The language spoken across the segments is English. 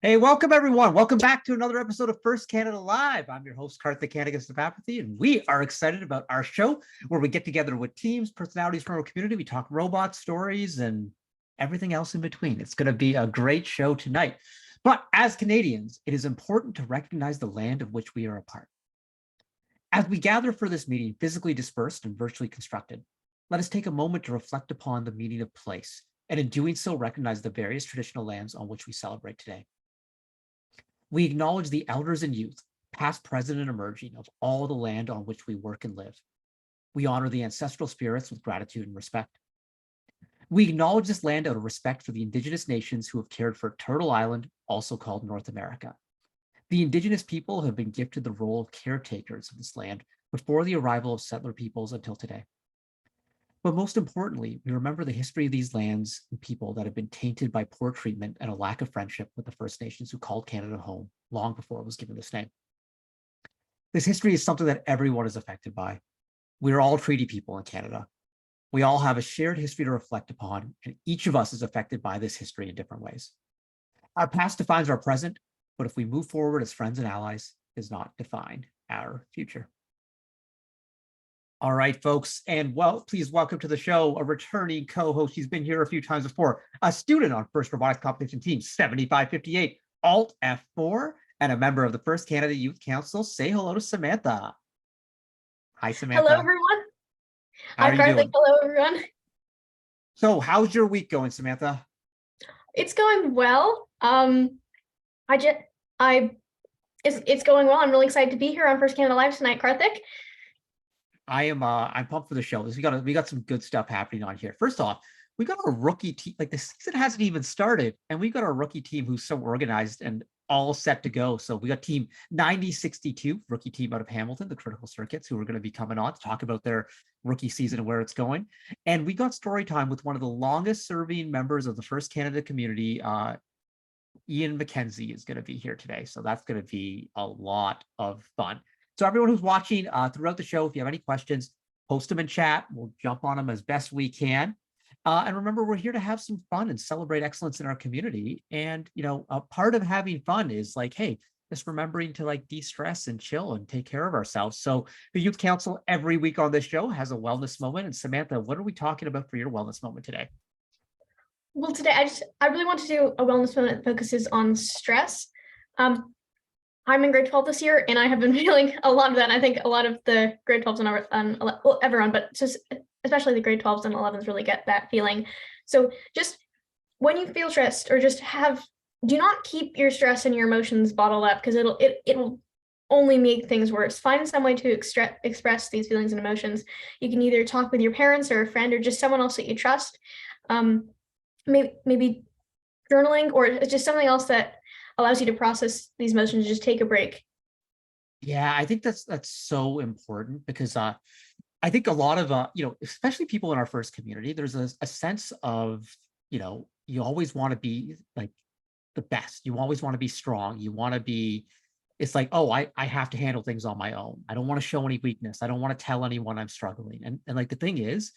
Hey, welcome everyone. Welcome back to another episode of First Canada Live. I'm your host, Karthik of Apathy, and we are excited about our show where we get together with teams, personalities from our community. We talk robots, stories, and everything else in between. It's going to be a great show tonight. But as Canadians, it is important to recognize the land of which we are a part. As we gather for this meeting, physically dispersed and virtually constructed, let us take a moment to reflect upon the meaning of place, and in doing so, recognize the various traditional lands on which we celebrate today. We acknowledge the elders and youth, past, present, and emerging, of all the land on which we work and live. We honor the ancestral spirits with gratitude and respect. We acknowledge this land out of respect for the Indigenous nations who have cared for Turtle Island, also called North America. The Indigenous people have been gifted the role of caretakers of this land before the arrival of settler peoples until today. But most importantly, we remember the history of these lands and people that have been tainted by poor treatment and a lack of friendship with the First Nations who called Canada home long before it was given this name. This history is something that everyone is affected by. We are all treaty people in Canada. We all have a shared history to reflect upon, and each of us is affected by this history in different ways. Our past defines our present, but if we move forward as friends and allies, it does not define our future. All right, folks, and please welcome to the show a returning co-host. She's been here a few times before, a student on First Robotics Competition Team 7558, Alt F4, and a member of the First Canada Youth Council. Say hello to Samantha. Hi, Samantha. Hello, everyone. How are you Karthik. doing? Hello, everyone. So, how's your week going, Samantha? It's going well. It's going well. I'm really excited to be here on First Canada Live tonight, Karthik. I'm pumped for the show. We got some good stuff happening on here. First off, we got a rookie team. Like, the season hasn't even started, and we got a rookie team who's so organized and all set to go. So we got team 9062, rookie team out of Hamilton, the Critical Circuits, who are going to be coming on to talk about their rookie season and where it's going. And we got Storytime with one of the longest serving members of the First Canada community, Ian Mackenzie, is going to be here today. So that's going to be a lot of fun. So everyone who's watching throughout the show, if you have any questions, post them in chat. We'll jump on them as best we can. And remember, we're here to have some fun and celebrate excellence in our community. And, a part of having fun is like, hey, just remembering to de-stress and chill and take care of ourselves. So the Youth Council every week on this show has a wellness moment. And Samantha, what are we talking about for your wellness moment today? Well, today I really want to do a wellness moment that focuses on stress. I'm in grade 12 this year, and I have been feeling a lot of that. And I think a lot of the grade 12s and everyone, but just especially the grade 12s and 11s really get that feeling. So just when you feel stressed, or do not keep your stress and your emotions bottled up, because it'll only make things worse. Find some way to express these feelings and emotions. You can either talk with your parents or a friend or just someone else that you trust. Maybe journaling, or just something else that allows you to process these emotions. Just take a break. Yeah, I think that's so important, because I think a lot of especially people in our first community, there's a sense of, you always want to be like the best. You always want to be strong. You want to be, it's like, oh, I have to handle things on my own. I don't want to show any weakness. I don't want to tell anyone I'm struggling. And like, the thing is,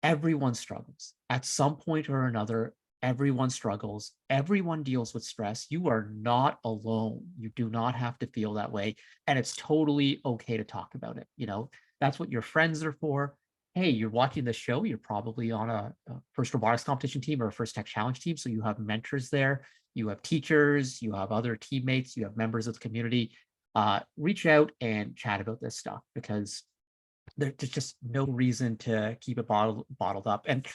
everyone struggles at some point or another. Everyone struggles. Everyone deals with stress. You are not alone. You do not have to feel that way. And it's totally okay to talk about it. That's what your friends are for. Hey, you're watching the show. You're probably on a First Robotics Competition team or a First Tech Challenge team. So you have mentors there. You have teachers. You have other teammates. You have members of the community. Reach out and chat about this stuff, because there's just no reason to keep it bottled up. And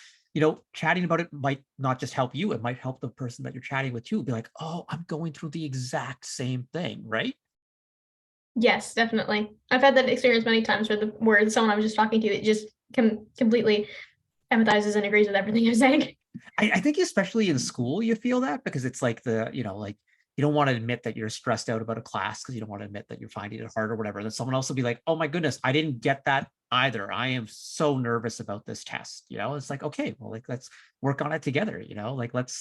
chatting about it might not just help you, it might help the person that you're chatting with too. Be like, oh, I'm going through the exact same thing, right? Yes, definitely. I've had that experience many times where someone I was just talking to, it just completely empathizes and agrees with everything I'm saying. I think especially in school, you feel that, because it's like you don't want to admit that you're stressed out about a class, because you don't want to admit that you're finding it hard or whatever. And then someone else will be like, oh my goodness, I didn't get that either. I am so nervous about this test. It's like, okay, well, let's work on it together.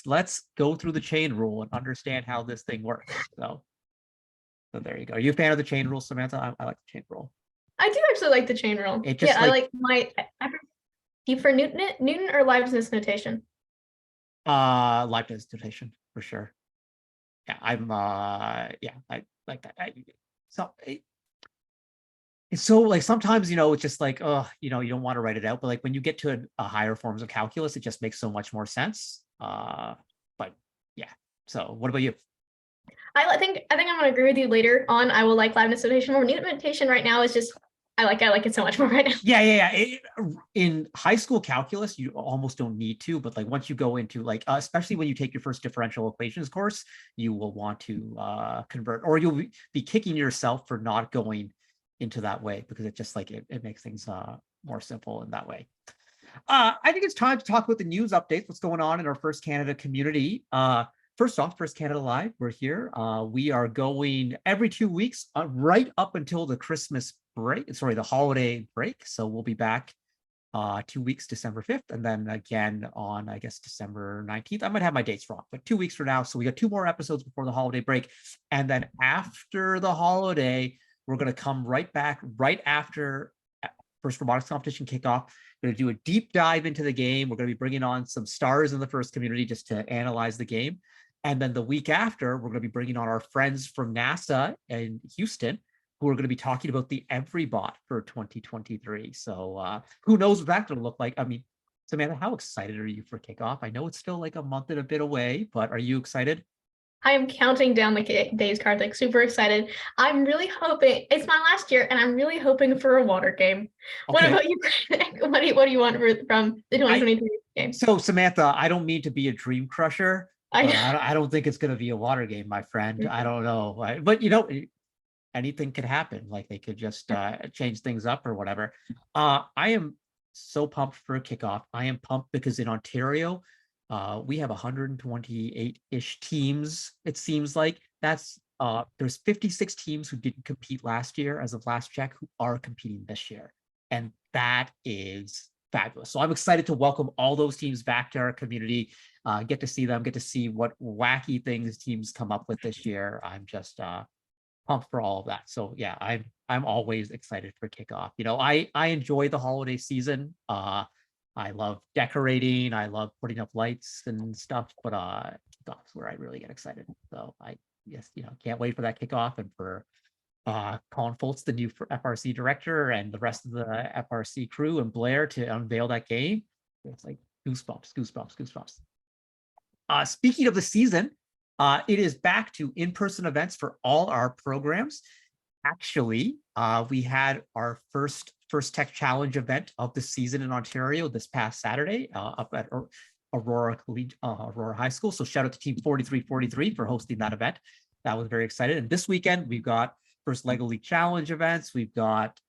Let's go through the chain rule and understand how this thing works. So there you go. Are you a fan of the chain rule, Samantha? I like the chain rule. I do actually like the chain rule. I like do you prefer Newton or Leibniz notation? Leibniz notation for sure. yeah, yeah, I like that. It's so like sometimes, it's just like, oh, you don't want to write it out, but like when you get to a higher forms of calculus, it just makes so much more sense. But yeah. So what about you? I think I'm gonna agree with you later on. I will like liveness meditation more. Neat meditation right now is just I like it so much more right now. Yeah. In high school calculus, you almost don't need to, but like once you go into like, especially when you take your first differential equations course, you will want to convert, or you'll be kicking yourself for not going into that way, because it just like it makes things more simple in that way. I think it's time to talk about the news updates, what's going on in our First Canada community. First off, First Canada Live, we're here. We are going every 2 weeks, right up until the Christmas break, sorry, the holiday break. So we'll be back 2 weeks, December 5th, and then again on, I guess, December 19th. I might have my dates wrong, but 2 weeks from now. So we got 2 more episodes before the holiday break. And then after the holiday, we're going to come right back right after first robotics competition kickoff. We're going to do a deep dive into the game. We're going to be bringing on some stars in the first community just to analyze the game. And then the week after, we're going to be bringing on our friends from NASA in Houston, who are going to be talking about the EveryBot for 2023. So who knows what that's going to look like? I mean, Samantha, how excited are you for kickoff? I know it's still like a month and a bit away, but are you excited? I am counting down the days, Karthik. Super excited. I'm really hoping it's my last year, and I'm really hoping for a water game. What Okay. about you, Karthik? What do you want from the 2023 game? So Samantha, I don't mean to be a dream crusher, I but I don't think it's going to be a water game, my friend. I don't know. But anything could happen. Like they could just change things up or whatever. I am so pumped for a kickoff. I am pumped because in Ontario, we have 128-ish teams. It seems like there's 56 teams who didn't compete last year as of last check who are competing this year. And that is fabulous. So I'm excited to welcome all those teams back to our community, get to see them, get to see what wacky things teams come up with this year. I'm just pumped for all of that. So yeah, I'm always excited for kickoff. I enjoy the holiday season. I love decorating. I love putting up lights and stuff, but kickoff's where I really get excited. So I can't wait for that kickoff and for Colin Foltz, the new FRC director, and the rest of the FRC crew and Blair to unveil that game. It's like goosebumps. Speaking of the season, it is back to in-person events for all our programs. Actually, we had our first Tech Challenge event of the season in Ontario this past Saturday up at Aurora High School. So shout out to Team 4343 for hosting that event. That was very excited. And this weekend, we've got first LEGO League Challenge events. We've got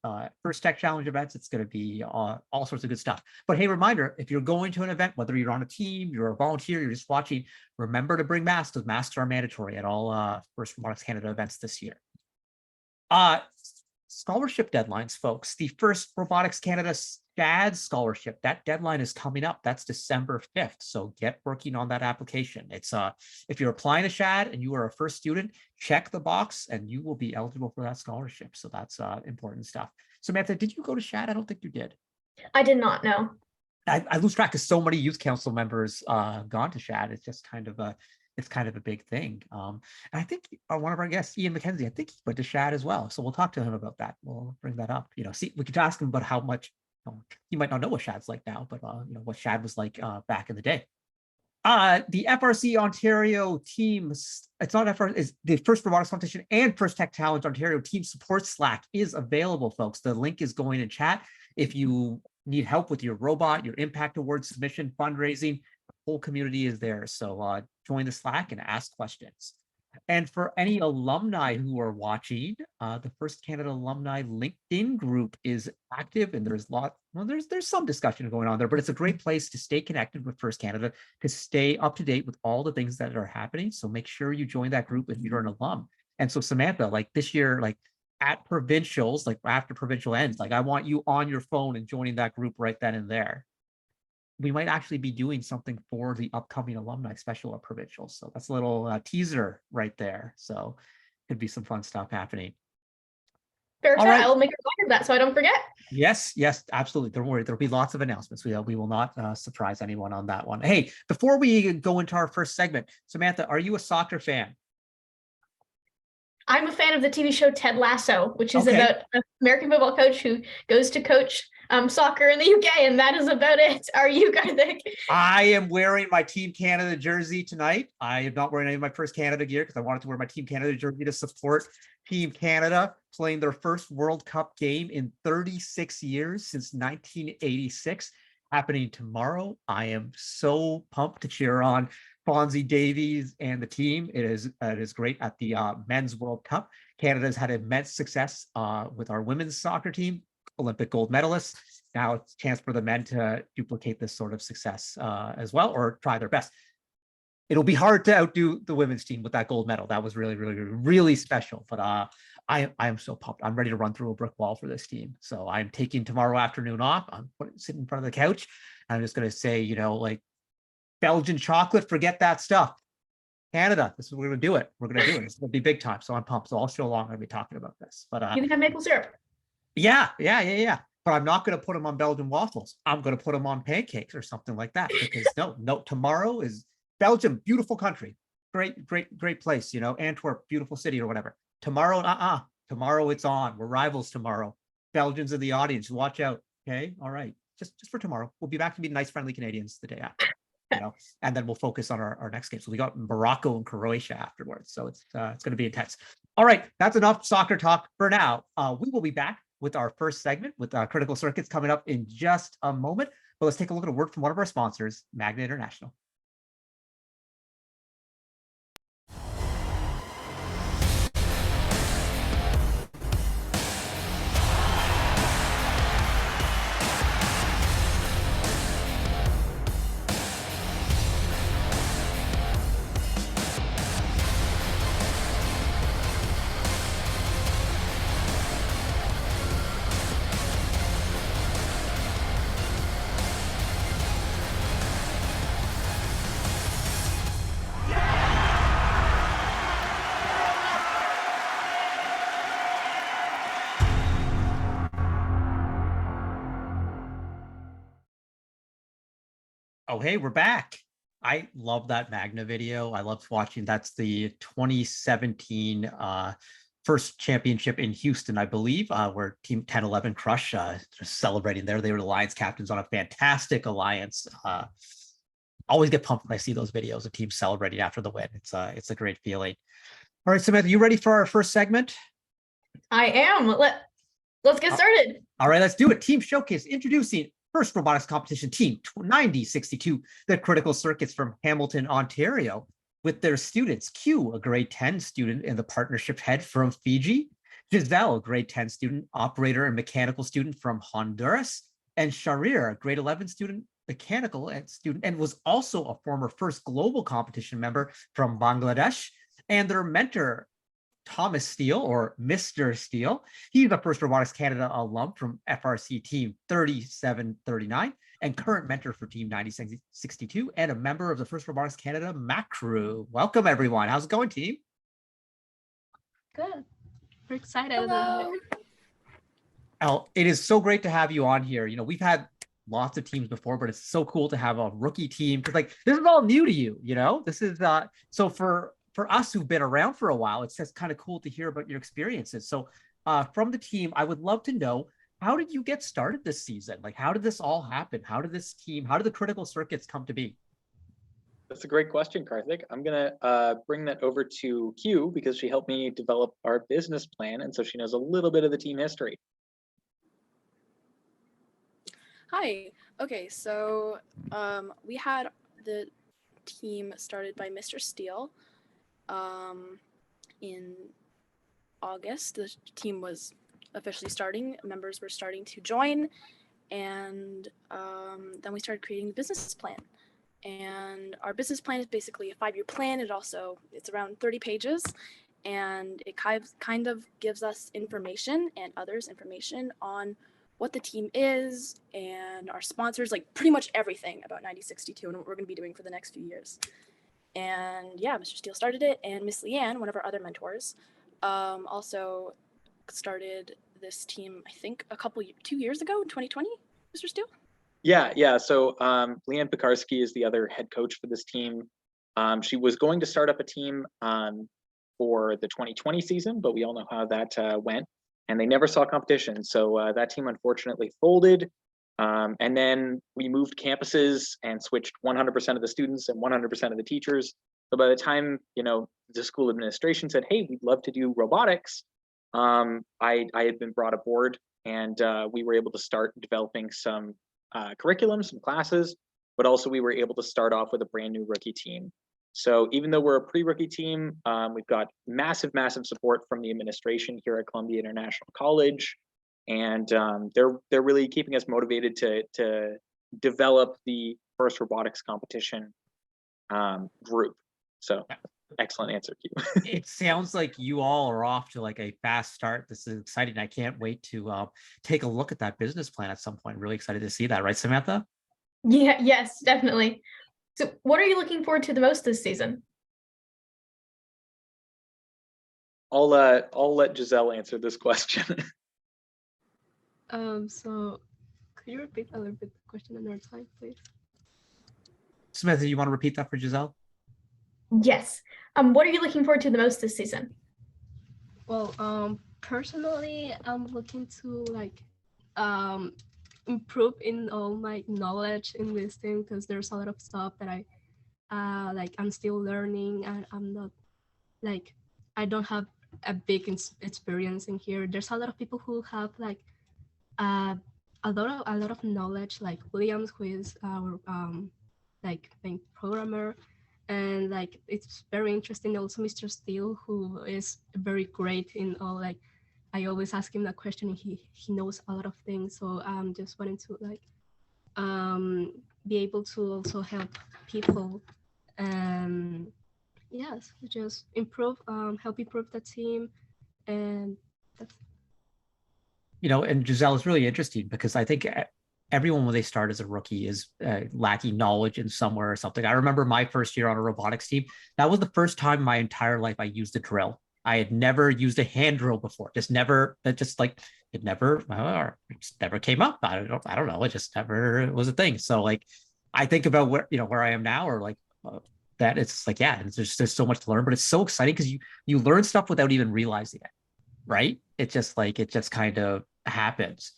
first Tech Challenge events. It's going to be all sorts of good stuff. But hey, reminder, if you're going to an event, whether you're on a team, you're a volunteer, you're just watching, remember to bring masks, because masks are mandatory at all First Robotics Canada events this year. Scholarship deadlines, folks. The first Robotics Canada SHAD scholarship, that deadline is coming up. That's December 5th. So get working on that application. It's if you're applying to SHAD and you are a first student, check the box and you will be eligible for that scholarship. So that's important stuff. Samantha, did you go to SHAD? I don't think you did. I did not know. I lose track of so many youth council members gone to SHAD. It's just kind of a big thing. And I think one of our guests, Ian Mackenzie, I think he went to SHAD as well. So we'll talk to him about that. We'll bring that up. See, we could ask him about how much, he might not know what SHAD's like now, but what SHAD was like back in the day. The FRC Ontario teams, it's not FRC, is the first robotics competition and first Tech Challenge Ontario team support Slack is available, folks. The link is going in chat. If you need help with your robot, your impact award submission, fundraising, the whole community is there. So join the Slack and ask questions. And for any alumni who are watching, the First Canada Alumni LinkedIn group is active, and there's some discussion going on there, but it's a great place to stay connected with First Canada, to stay up to date with all the things that are happening. So make sure you join that group if you're an alum. And so Samantha, like this year, like at provincials, like after provincial ends, like I want you on your phone and joining that group right then and there. We might actually be doing something for the upcoming alumni special at provincials. So that's a little teaser right there. So could be some fun stuff happening. Fair chat. I will make a reminder of that so I don't forget. Yes, absolutely. Don't worry. There'll be lots of announcements. We will not surprise anyone on that one. Hey, before we go into our first segment, Samantha, are you a soccer fan? I'm a fan of the TV show Ted Lasso, which is Okay. about an American football coach who goes to coach soccer in the UK, and that is about it. Are you, Karthik? I am wearing my Team Canada jersey tonight. I am not wearing any of my first Canada gear because I wanted to wear my Team Canada jersey to support Team Canada playing their first World Cup game in 36 years since 1986, happening tomorrow. I am so pumped to cheer on Fonzie Davies and the team. It is great at the Men's World Cup. Canada's had immense success with our women's soccer team, Olympic gold medalists. Now it's a chance for the men to duplicate this sort of success as well, or try their best. It'll be hard to outdo the women's team with that gold medal. That was really, really, really special. But I am so pumped. I'm ready to run through a brick wall for this team. So I'm taking tomorrow afternoon off. I'm sitting in front of the couch. I'm just going to say, like Belgian chocolate, forget that stuff. Canada, this is we're going to do it. We're going to do it. It's going to be big time. So I'm pumped. So all show long, I'm going to be talking about this. But You can have maple syrup. yeah. But I'm not going to put them on Belgian waffles. I'm going to put them on pancakes or something like that. Because no, tomorrow is Belgium, beautiful country, great place. Antwerp, beautiful city or whatever. Tomorrow, tomorrow it's on. We're rivals tomorrow. Belgians in the audience, watch out. Okay, all right. Just for tomorrow. We'll be back to be nice, friendly Canadians the day after. And then we'll focus on our next game. So we got Morocco and Croatia afterwards. So it's going to be intense. All right, that's enough soccer talk for now. We will be back with our first segment with Critical Circuits coming up in just a moment. But let's take a look at a word from one of our sponsors, Magna International. Oh, hey, we're back. I love that Magna video. I loved watching. That's the 2017 first championship in Houston, I believe, where Team 1011 Crush just celebrating there. They were the Lions captains on a fantastic alliance. Always get pumped when I see those videos of teams celebrating after the win. It's a great feeling. All right, Samantha, you ready for our first segment? I am. Let's get started. All right, let's do it. Team Showcase introducing first robotics competition team 9062, the Critical Circuits from Hamilton, Ontario, with their students. Q, a grade 10 student and the partnership head from Fiji. Giselle, a grade 10 student, operator and mechanical student from Honduras. And Sharir, a grade 11 student, mechanical student, and was also a former first global competition member from Bangladesh. And their mentor, Thomas Steele, or Mr. Steele. He's a First Robotics Canada alum from FRC Team 3739 and current mentor for Team 9062 and a member of the First Robotics Canada MAC crew. Welcome, everyone. How's it going, team? Good. We're excited. Hello. Al, it is so great to have you on here. We've had lots of teams before, but it's so cool to have a rookie team because this is all new to you. This is so for us who've been around for a while, it's just kind of cool to hear about your experiences. So from the team, I would love to know, how did you get started this season? How did this all happen? How did the Critical Circuits come to be? That's a great question, Karthik. I'm going to bring that over to Q because she helped me develop our business plan. And so she knows a little bit of the team history. Hi. Okay, so we had the team started by Mr. Steele. In August, the team was officially starting. Members were starting to join, and then we started creating the business plan. And our business plan is basically a 5-year plan. It's around 30 pages, and it kind of gives us information and others information on what the team is and our sponsors, pretty much everything about 9062 and what we're going to be doing for the next few years. And yeah, Mr. Steele started it, and Miss Leanne, one of our other mentors, also started this team, I think 2 years ago in 2020, Mr. Steele? Yeah. So Leanne Pekarsky is the other head coach for this team. She was going to start up a team for the 2020 season, but we all know how that went. And they never saw competition. So that team unfortunately folded. And then we moved campuses and switched 100% of the students and 100% of the teachers. So by the time, the school administration said, hey, we'd love to do robotics, I had been brought aboard, and we were able to start developing some curriculum, some classes, but also we were able to start off with a brand new rookie team. So even though we're a pre-rookie team, we've got massive support from the administration here at Columbia International College. And they're really keeping us motivated to develop the first robotics competition group. So excellent answer, Q. It sounds like you all are off to like a fast start. This is exciting. I can't wait to take a look at that business plan at some point. Really excited to see that, right, Samantha? Yeah, yes, definitely. So what are you looking forward to the most this season? I'll let Giselle answer this question. So could you repeat a little bit the question another time, please? Samantha, you want to repeat that for Giselle? Yes. What are you looking forward to the most this season? Well, personally, I'm looking to improve in all my knowledge in this thing, because there's a lot of stuff that I'm still learning, and I'm not I don't have a big experience in here. There's a lot of people who have a lot of knowledge, like Williams, who is our main programmer, and it's very interesting. Also Mr. Steele, who is very great in all I always ask him that question, and he knows a lot of things. So I'm just wanting to be able to also help people, and yes, just improve, help improve the team. And that's And Giselle is really interesting because I think everyone when they start as a rookie is lacking knowledge in somewhere or something. I remember my first year on a robotics team. That was the first time in my entire life I used a drill. I had never used a hand drill before. It never came up. I don't know. It just never was a thing. So I think about where I am now, or that it's there's so much to learn, but it's so exciting because you learn stuff without even realizing it, right? It just kind of happens.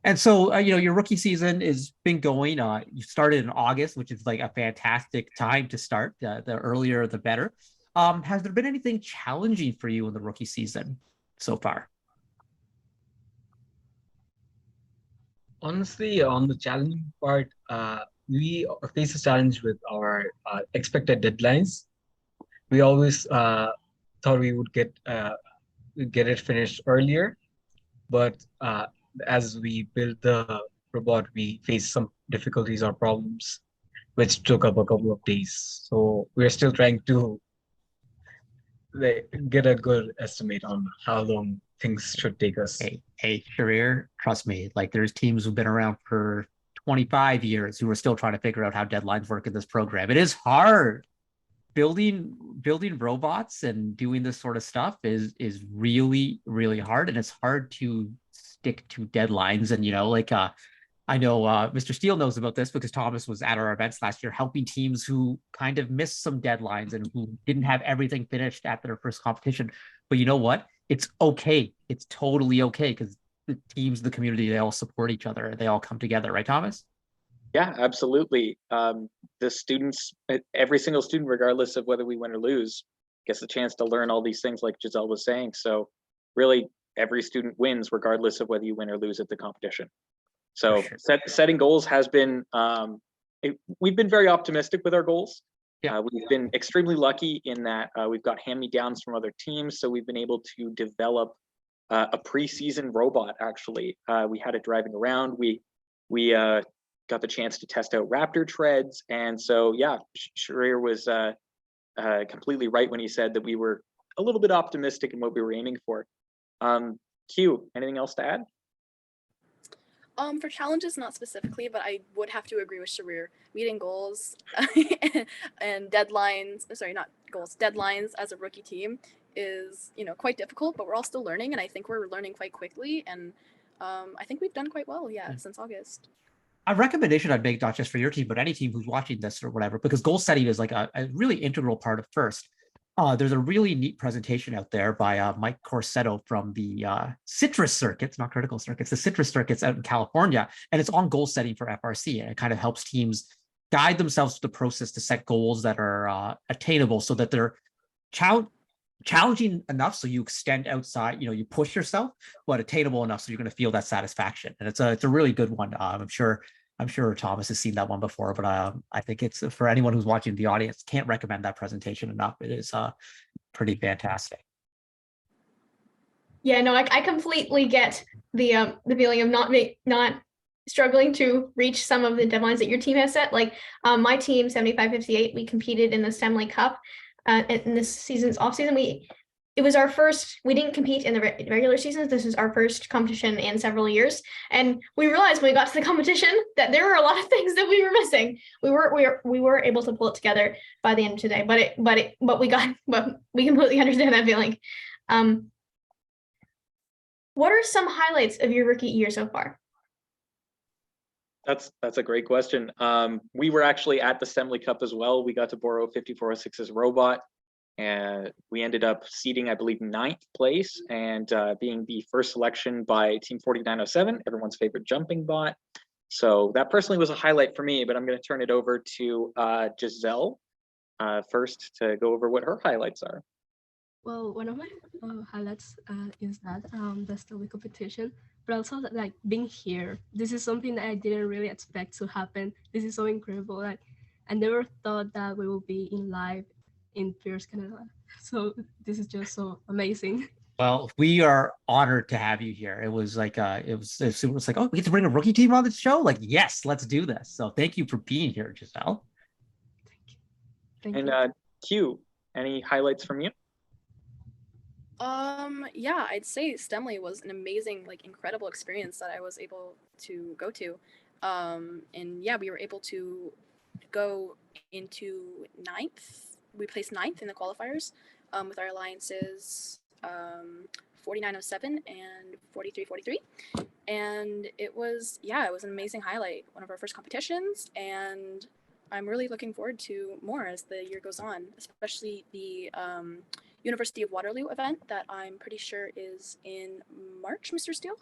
And so, your rookie season has been going. You started in August, which is a fantastic time to start. The earlier, the better. Has there been anything challenging for you in the rookie season so far? Honestly, on the challenging part, we face a challenge with our expected deadlines. We always thought we would get it finished earlier, but as we build the robot, we faced some difficulties or problems, which took up a couple of days. So we're still trying to get a good estimate on how long things should take us. Hey, Sharir, trust me, there's teams who've been around for 25 years who are still trying to figure out how deadlines work in this program. It is hard. Building robots and doing this sort of stuff is really, really hard, and it's hard to stick to deadlines. And I know Mr. Steele knows about this because Thomas was at our events last year helping teams who kind of missed some deadlines and who didn't have everything finished at their first competition. But you know what? It's okay. It's totally okay, because the teams, the community, they all support each other. They all come together, right, Thomas? Yeah, absolutely. The students, every single student, regardless of whether we win or lose, gets the chance to learn all these things like Giselle was saying. So really, every student wins regardless of whether you win or lose at the competition. So sure. Setting goals has been, we've been very optimistic with our goals. Yeah. We've been extremely lucky in that we've got hand-me-downs from other teams. So we've been able to develop a preseason robot, actually. We had it driving around. We got the chance to test out Raptor treads. And so, yeah, Sharir was completely right when he said that we were a little bit optimistic in what we were aiming for. Q, anything else to add? For challenges, not specifically, but I would have to agree with Sharir. Meeting goals and deadlines, sorry, not goals, deadlines as a rookie team is, quite difficult, but we're all still learning, and I think we're learning quite quickly, and I think we've done quite well, since August. A recommendation I'd make, not just for your team, but any team who's watching this or whatever, because goal setting is a really integral part of FIRST. there's a really neat presentation out there by Mike Corsetto from the citrus circuits, not critical circuits, the citrus circuits out in California. And it's on goal setting for FRC. And it kind of helps teams guide themselves to the process to set goals that are attainable so that they're challenging enough so you extend outside, you push yourself, but attainable enough so you're going to feel that satisfaction. And it's a really good one. I'm sure Thomas has seen that one before, but I think it's, for anyone who's watching the audience, can't recommend that presentation enough. It is pretty fantastic. Yeah, no, I completely get the feeling of not struggling to reach some of the deadlines that your team has set. Like my team, 7558, we competed in the Stanley Cup in this season's off season. It was our first, we didn't compete in the regular seasons. This is our first competition in several years. And we realized when we got to the competition that there were a lot of things that we were missing. We were able to pull it together by the end of today, but we completely understand that feeling. What are some highlights of your rookie year so far? That's a great question. We were actually at the Assembly Cup as well. We got to borrow 5406's robot, and we ended up seeding, I believe, 9th place and being the first selection by Team 4907, everyone's favorite jumping bot. So that personally was a highlight for me, but I'm going to turn it over to Giselle first to go over what her highlights are. Well, one of my highlights is that the Story competition, but also that, like, being here. This is something that I didn't really expect to happen. This is so incredible. Like, I never thought that we will be in live in Pierce, Canada. So this is just so amazing. Well, we are honored to have you here. It was like it was like, oh, we get to bring a rookie team on the show. Like, yes, let's do this. So thank you for being here, Giselle. Thank you. And Q, any highlights from you? Yeah, I'd say Stemley was an amazing, like, incredible experience that I was able to go to. And yeah, we were able to go into 9th. We placed 9th in the qualifiers with our alliances 4907 and 4343. And it was an amazing highlight, one of our first competitions, and I'm really looking forward to more as the year goes on, especially the University of Waterloo event that I'm pretty sure is in March, Mr. Steele?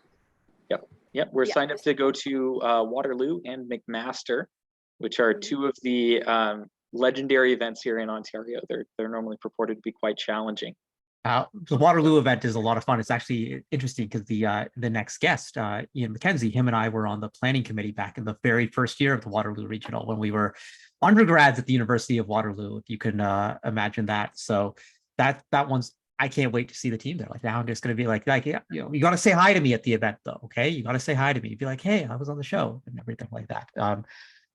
Yep, we're signed up to go to Waterloo and McMaster, which are two of the legendary events here in Ontario. They're normally purported to be quite challenging. The Waterloo event is a lot of fun. It's actually interesting because the next guest, Ian Mackenzie, him and I were on the planning committee back in the very first year of the Waterloo Regional when we were undergrads at the University of Waterloo, if you can imagine that. So that one's, I can't wait to see the team there. Like, now I'm just going to be like, yeah, you got to say hi to me at the event though. Okay. You got to say hi to me. Be like, hey, I was on the show and everything like that.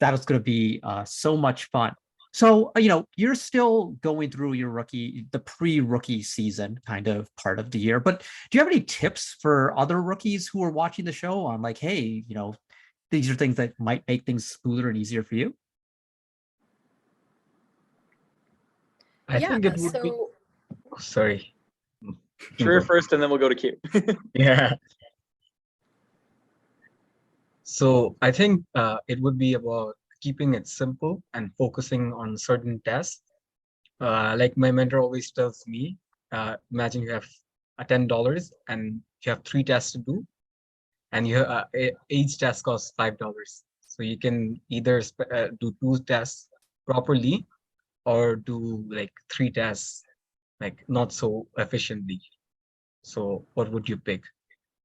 That is going to be so much fun. So, you're still going through your the pre-rookie season kind of part of the year, but do you have any tips for other rookies who are watching the show on, like, hey, these are things that might make things smoother and easier for you? I think it would be... Sorry. Sure, first, and then we'll go to Q. Yeah. So I think it would be about keeping it simple and focusing on certain tasks. Like my mentor always tells me, imagine you have $10 and you have 3 tasks to do, and each task costs $5. So you can either do 2 tasks properly or do like 3 tasks like not so efficiently. So what would you pick?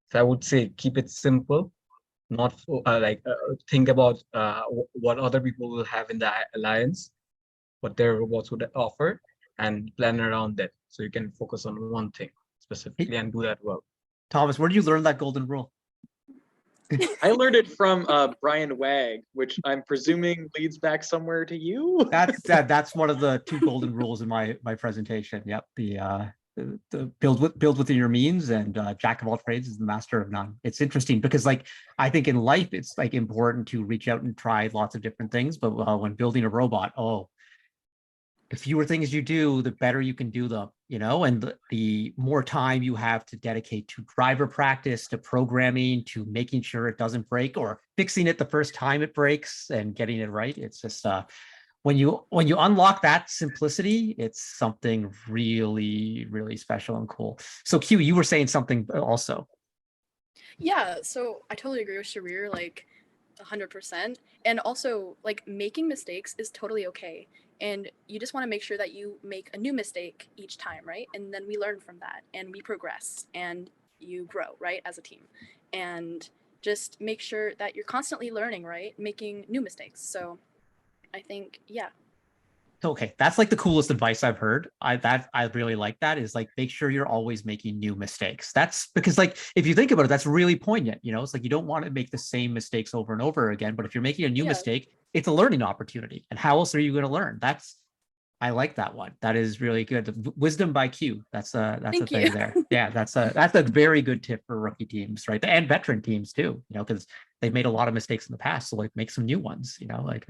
So I would say keep it simple. Not think about what other people will have in the alliance, what their robots would offer, and plan around that. So you can focus on one thing specifically and do that well. Thomas, where did you learn that golden rule? I learned it from Brian Wag, which I'm presuming leads back somewhere to you. That's one of the 2 golden rules in my presentation. Yep, the build within your means, and jack of all trades is the master of none. It's interesting because, like, I think in life it's like important to reach out and try lots of different things, but when building a robot, the fewer things you do, the better you can do them, and the more time you have to dedicate to driver practice, to programming, to making sure it doesn't break, or fixing it the first time it breaks and getting it right. It's just when you unlock that simplicity, it's something really, really special and cool. So Q, you were saying something also. Yeah, so I totally agree with Sharir, like 100%. And also, like, making mistakes is totally okay. And you just want to make sure that you make a new mistake each time, right? And then we learn from that and we progress and you grow, right, as a team. And just make sure that you're constantly learning, right? Making new mistakes. So I think, yeah. Okay, that's like the coolest advice I've heard. I really like that, is like make sure you're always making new mistakes. That's because, like, if you think about it, that's really poignant. You know, it's like you don't want to make the same mistakes over and over again. But if you're making a new Yeah. mistake, it's a learning opportunity. And how else are you going to learn? I like that one. That is really good. Wisdom by Q. That's a Thank thing you. there. Yeah, that's a very good tip for rookie teams, right? And veteran teams too. You know, because they've made a lot of mistakes in the past, so like make some new ones. You know, like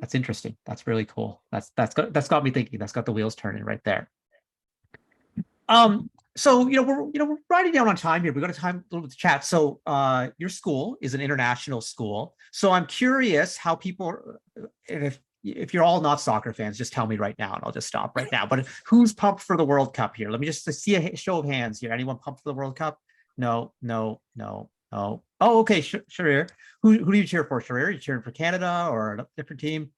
that's interesting. That's really cool. That's got me thinking. That's got the wheels turning right there. So we're riding down on time here. We got a time a little bit to chat. So your school is an international school. So I'm curious how people, and if you're all not soccer fans, just tell me right now and I'll just stop right now. But who's pumped for the World Cup here? Let me just see a show of hands here. Anyone pumped for the World Cup? No. Oh, okay. Sharir. Who do you cheer for, Sharir? Are you cheering for Canada or a different team?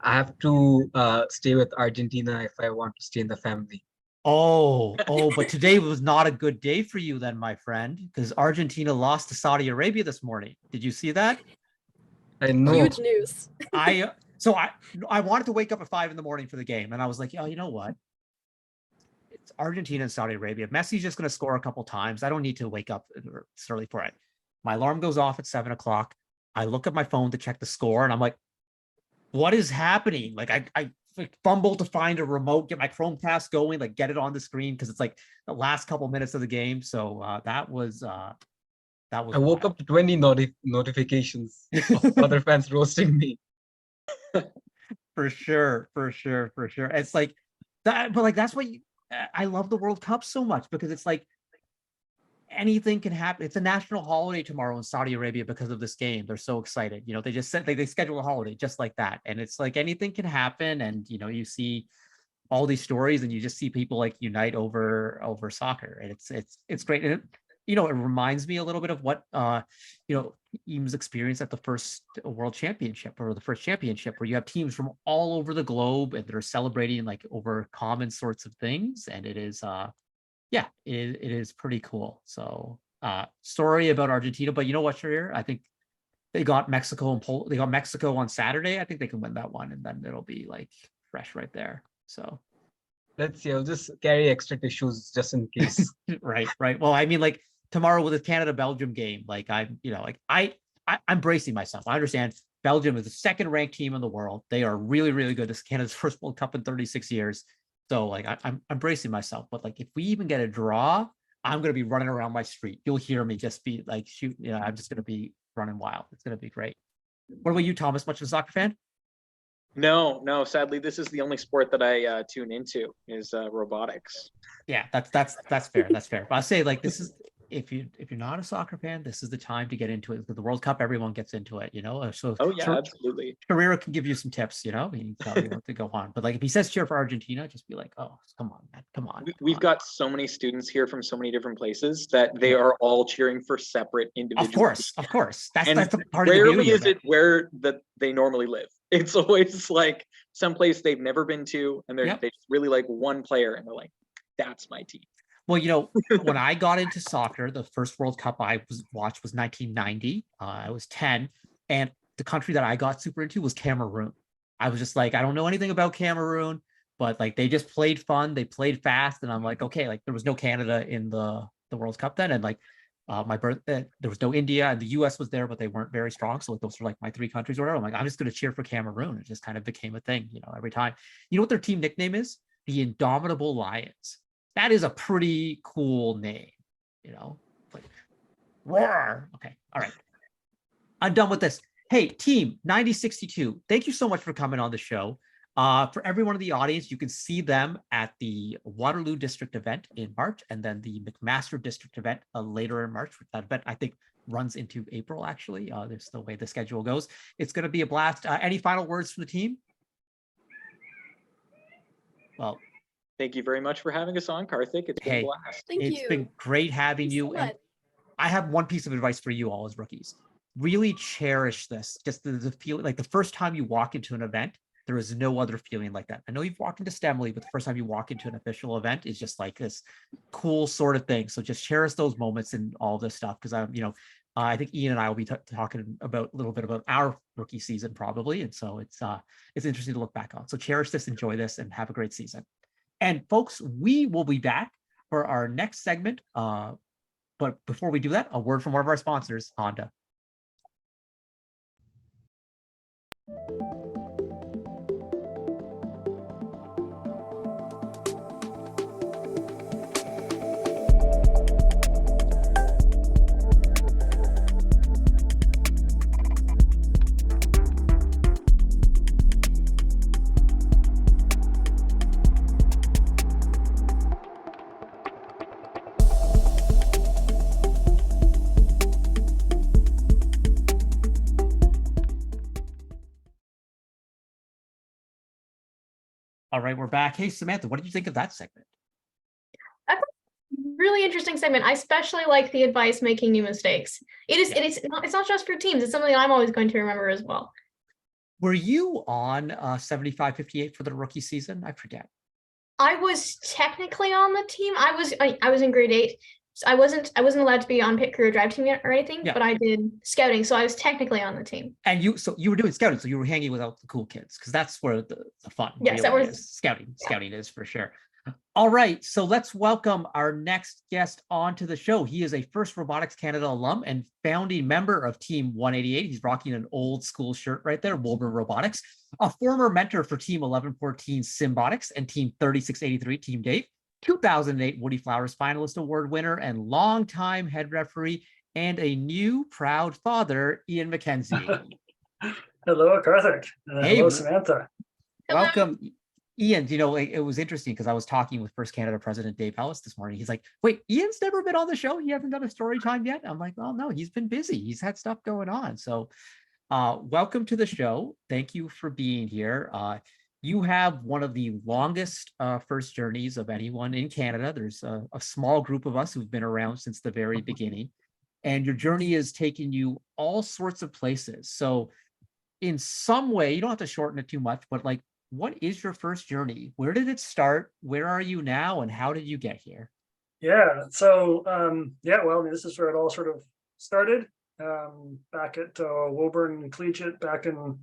I have to stay with Argentina if I want to stay in the family. Oh, but today was not a good day for you then, my friend, because Argentina lost to Saudi Arabia this morning. Did you see that? I know. Huge news. I wanted to wake up at 5 a.m. for the game, and I was like, oh, you know what? It's Argentina and Saudi Arabia. Messi's just going to score a couple times. I don't need to wake up early for it. My alarm goes off at 7 o'clock. I look at my phone to check the score, and I'm like, what is happening? Like I fumble to find a remote, get my Chromecast going, like get it on the screen because it's like the last couple minutes of the game. So that was I woke wild. up to 20 notifications of other fans roasting me. For sure. It's like that, but like that's what I love the World Cup so much, because it's like anything can happen. It's a national holiday tomorrow in Saudi Arabia because of this game. They're so excited. You know, they just said they schedule a holiday just like that. And it's like anything can happen. And you know, you see all these stories and you just see people like unite over soccer. And it's great. And it reminds me a little bit of what Eames experienced at the first World Championship, or the first championship, where you have teams from all over the globe and they're celebrating like over common sorts of things. And it is yeah, it is pretty cool. So story about Argentina, but you know what, Sharir? I think they got Mexico and they got Mexico on Saturday. I think they can win that one, and then it'll be like fresh right there. So let's see. I'll just carry extra tissues just in case. right. Well, I mean, like tomorrow with the Canada-Belgium game, like I'm bracing myself. I understand Belgium is the second ranked team in the world. They are really, really good. This is Canada's first World Cup in 36 years. So like I'm bracing myself, but like if we even get a draw, I'm gonna be running around my street. You'll hear me just be like shoot. I'm just gonna be running wild. It's gonna be great. What about you, Thomas? Much of a soccer fan? No. Sadly, this is the only sport that I tune into is robotics. Yeah, that's fair. That's fair. But I say like this is if you're not a soccer fan, this is the time to get into it. Because the World Cup, everyone gets into it, So Oh yeah, absolutely. Carrera can give you some tips, He can tell you what to go on. But like if he says cheer for Argentina, just be like, oh, come on, man, come on. We've got so many students here from so many different places that they are all cheering for separate individual. Of course. That's the part of the rarely beauty is of it. it where they normally live. It's always like someplace they've never been to, and they just really like one player, and they're like, that's my team. Well, when I got into soccer, the first World Cup I watched was 1990. I was 10, and the country that I got super into was Cameroon. I was just like, I don't know anything about Cameroon, but like they just played fun, they played fast, and I'm like, okay, like there was no Canada in the World Cup then, and like there was no India, and the US was there, but they weren't very strong. So like those are like my three countries or whatever. I'm like, I'm just gonna cheer for Cameroon. It just kind of became a thing, every time. You know what their team nickname is? The Indomitable Lions. That is a pretty cool name, like, roar. Okay, all right. I'm done with this. Hey, team 9062, thank you so much for coming on the show. For everyone in the audience, you can see them at the Waterloo District event in March, and then the McMaster District event later in March. That event, I think, runs into April, actually. There's the way the schedule goes. It's going to be a blast. Any final words from the team? Well, Thank you very much for having us on, Karthik. It's been a hey, blast. Thank it's you. been great having Thanks so you. And much. I have one piece of advice for you all as rookies. Really cherish this. Just the feeling, like the first time you walk into an event, there is no other feeling like that. I know you've walked into STEMly, but the first time you walk into an official event is just like this cool sort of thing. So just cherish those moments and all this stuff. Because I think Ian and I will be talking about a little bit about our rookie season probably. And so it's interesting to look back on. So cherish this, enjoy this, and have a great season. And folks, we will be back for our next segment. But before we do that, a word from one of our sponsors, Honda. All right, we're back. Hey, Samantha, what did you think of that segment? Really interesting segment. I especially like the advice making new mistakes. It's not just for teams. It's something I'm always going to remember as well. Were you on 75-58 for the rookie season? I forget. I was technically on the team. I was in grade 8. So I wasn't allowed to be on pit crew or drive team yet or anything, Yeah. but I did scouting, so I was technically on the team. And you were doing scouting, so you were hanging with all the cool kids, because that's where the fun Yes, really is. Scouting is for sure. All right, so let's welcome our next guest onto the show. He is a First Robotics Canada alum and founding member of Team 188. He's rocking an old school shirt right there, Woburn Robotics. A former mentor for Team 1114 Symbotics and Team 3683 Team Dave. 2008 Woody Flowers Finalist Award winner and longtime head referee, and a new proud father, Ian Mackenzie. Hello, Karthik. Hey, hello, Samantha. Welcome. Ian, it was interesting because I was talking with First Canada President Dave Ellis this morning. He's like, wait, Ian's never been on the show? He hasn't done a story time yet? I'm like, well, no, he's been busy. He's had stuff going on. So welcome to the show. Thank you for being here. You have one of the longest first journeys of anyone in Canada. There's a small group of us who've been around since the very beginning, and your journey has taken you all sorts of places. So in some way, you don't have to shorten it too much, but like, what is your first journey? Where did it start? Where are you now? And how did you get here? Yeah, so, this is where it all sort of started, back at Woburn Collegiate back in,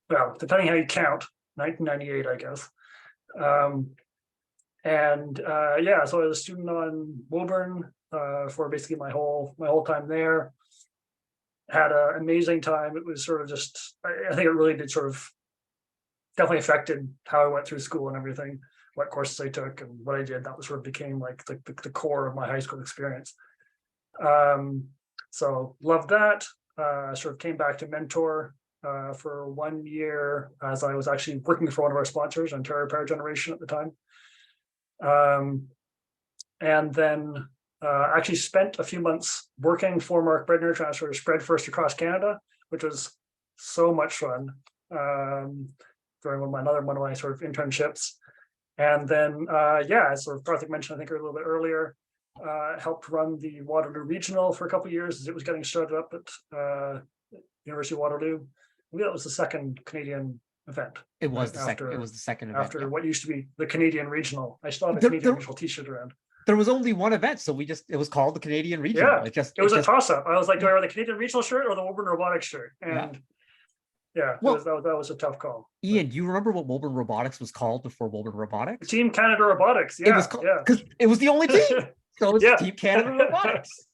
well, depending how you count, 1998, I guess. So I was a student on Woburn for basically my whole time there. Had an amazing time. It was sort of just, I think it really did sort of definitely affected how I went through school and everything, what courses I took and what I did. That was sort of became like the core of my high school experience. So loved that. Sort of came back to mentor for 1 year as I was actually working for one of our sponsors, Ontario Power Generation at the time. And then actually spent a few months working for Mark Bredner, trying to sort of spread first across Canada, which was so much fun during one of my sort of internships. And then, as sort of Karthik mentioned, I think a little bit earlier, helped run the Waterloo Regional for a couple of years as it was getting started up at University of Waterloo. Maybe that was the second Canadian event. It was the second. It was the second event. After what used to be the Canadian Regional. I still have a Canadian Regional T-shirt around. There was only one event, so it was called the Canadian Regional. Yeah, it was a toss-up. I was like, do I wear the Canadian Regional shirt or the Woburn Robotics shirt? And that was a tough call. Ian, do you remember what Woburn Robotics was called before Woburn Robotics? Team Canada Robotics. Yeah, it was because it was the only team. So it's Team Canada Robotics.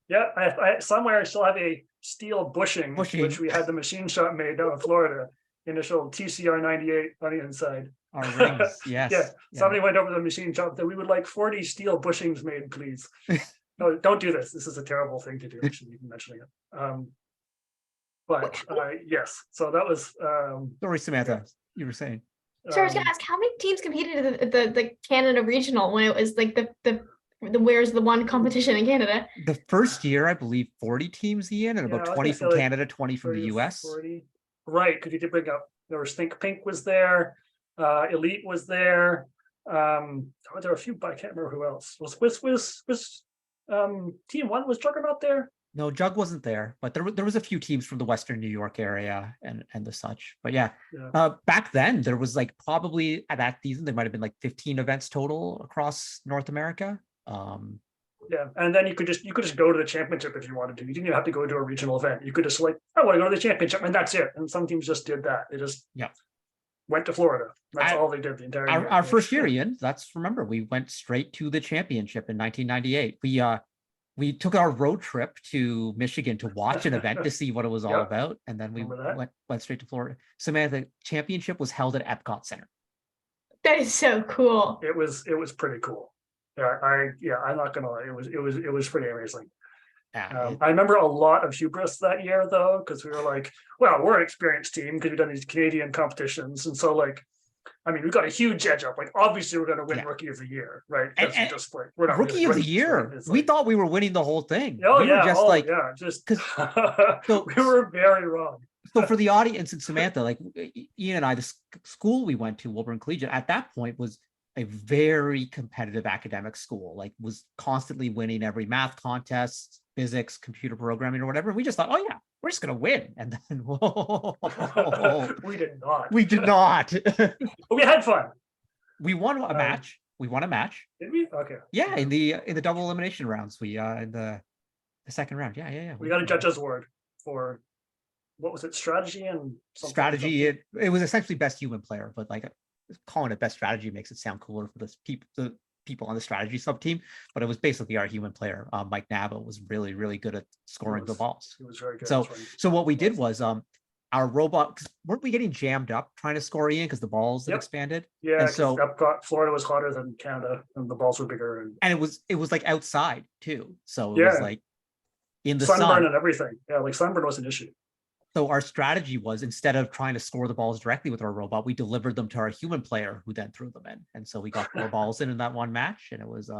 Yeah, I somewhere I still have a steel bushing, which we had the machine shop made down in Florida. Initial TCR 98 on the inside. Our rings, yes. Yeah, somebody went over to the machine shop that we would like 40 steel bushings made, please. No, don't do this. This is a terrible thing to do. I shouldn't even mentioning it. Yes, so that was. Sorry, Samantha, you were saying. So I was gonna ask, how many teams competed at the Canada regional when it was like the where's the one competition in Canada? The first year, I believe 40 teams, Ian, and Yeah, about I was 20 gonna say, from like, Canada, 20 from the 30 or US. 40. Right, because you did bring up, there was Think Pink was there, Elite was there. There were a few, but I can't remember who else. Was Team One, was Juggernaut there? No, Jug wasn't there, but there was a few teams from the Western New York area and the such. But yeah, Yeah. back then there was like probably at that season there might have been like 15 events total across North America. Yeah, and then you could just go to the championship if you wanted to. You didn't even have to go to a regional event. You could just like, I want to go to the championship, and that's it. And some teams just did that. They just went to Florida. That's all they did the entire year. Our first year, Ian. Remember, we went straight to the championship in 1998. We took our road trip to Michigan to watch an event to see what it was all about, and then we went straight to Florida. Samantha, the championship was held at Epcot Center. That is so cool. It was pretty cool. I'm not gonna lie. It was pretty amazing. I remember a lot of hubris that year though, because we were like, well, we're an experienced team because we've done these Canadian competitions, and so like, I mean, we got a huge edge up. Like, obviously, we're going to win Rookie of the Year, right? And just like we're not Rookie of the Year. Like, we thought we were winning the whole thing. Oh we yeah, were just so we were very wrong. So for the audience and Samantha, like Ian and I, the school we went to, Wilburn Collegiate, at that point was a very competitive academic school. Like, was constantly winning every math contest, physics, computer programming, or whatever. And we just thought, oh yeah, we're just going to win. And then we did not. We did not. But we had fun. We won a match. We won a match. Did we? Okay. Yeah, in the double elimination rounds. We in the second round. Yeah. We got a judge's award for, what was it, strategy and strategy. It was essentially best human player, but like calling it best strategy makes it sound cooler for the people on the strategy sub team. But it was basically our human player. Mike Nava was really, really good at scoring the balls. He was very good. So what we did was our robot, weren't we getting jammed up trying to score Ian because the balls had expanded? Yeah, and so Epcot, Florida was hotter than Canada, and the balls were bigger. And it was like outside too. So it was like in the sunburn sun and everything. Yeah, like sunburn was an issue. So our strategy was, instead of trying to score the balls directly with our robot, we delivered them to our human player who then threw them in. And so we got 4 balls in that one match, and it was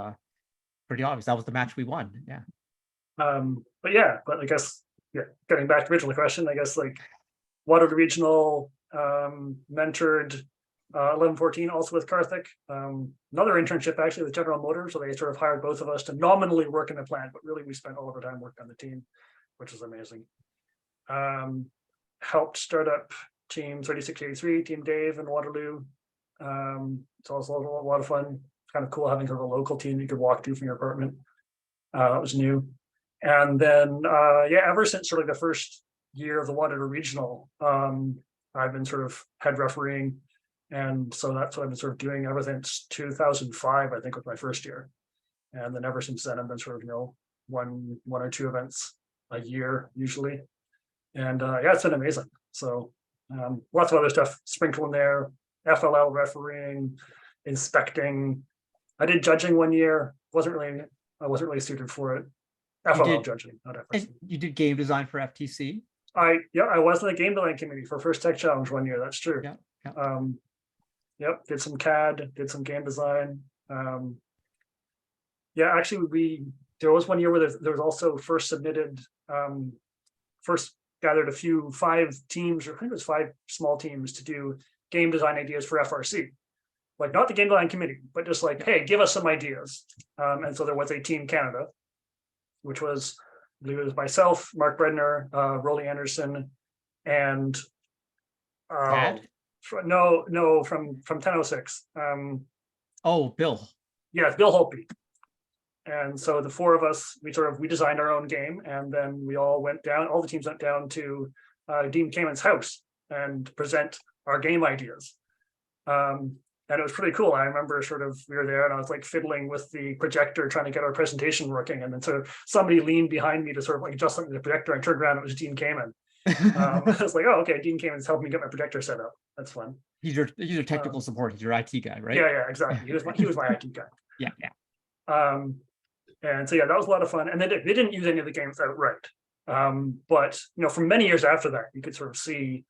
pretty obvious. That was the match we won. Yeah. But I guess, getting back to the original question, I guess like Waterloo Regional mentored 11-14 also with Karthik. Another internship actually with General Motors. So they sort of hired both of us to nominally work in the plant, but really we spent all of our time working on the team, which was amazing. Helped start up Team 3683, Team Dave in Waterloo. It's also a lot of fun. Kind of cool having sort of a local team you could walk to from your apartment. That was new. And then, ever since sort of the first year of the Waterloo Regional, I've been sort of head refereeing. And so that's what I've been sort of doing ever since 2005, I think was my first year. And then ever since then, I've been sort of, one or two events a year usually. And it's been amazing. So lots of other stuff sprinkled in there, FLL refereeing, inspecting. I did judging one year. I wasn't really suited for it. FLL judging, not FRC. And you did game design for FTC? I was in the game design committee for First Tech Challenge one year. That's true. Did some CAD, did some game design. Actually, there was one year where there was also first submitted, first gathered 5 teams, or I think it was 5 small teams to do game design ideas for FRC. Like, not the game design committee, but just like, hey, give us some ideas. And so there was a Team Canada, which was, I believe it was myself, Mark Bredner, Rolly Anderson, and no, from 1006. Bill. Yeah, Bill Holtby. And so the 4 of us, we designed our own game, and then we all the teams went down to Dean Kamen's house and present our game ideas. And it was pretty cool. I remember we were there and I was like fiddling with the projector trying to get our presentation working. And then sort of somebody leaned behind me to sort of like adjust something to the projector. I turned around, it was Dean Kamen. I was like, oh, okay, Dean Kamen's helping me get my projector set up. That's fun. He's your technical support. He's your IT guy, right? Yeah, exactly. He was my IT guy. Yeah. And so that was a lot of fun. And they didn't use any of the games outright. But for many years after that, you could sort of see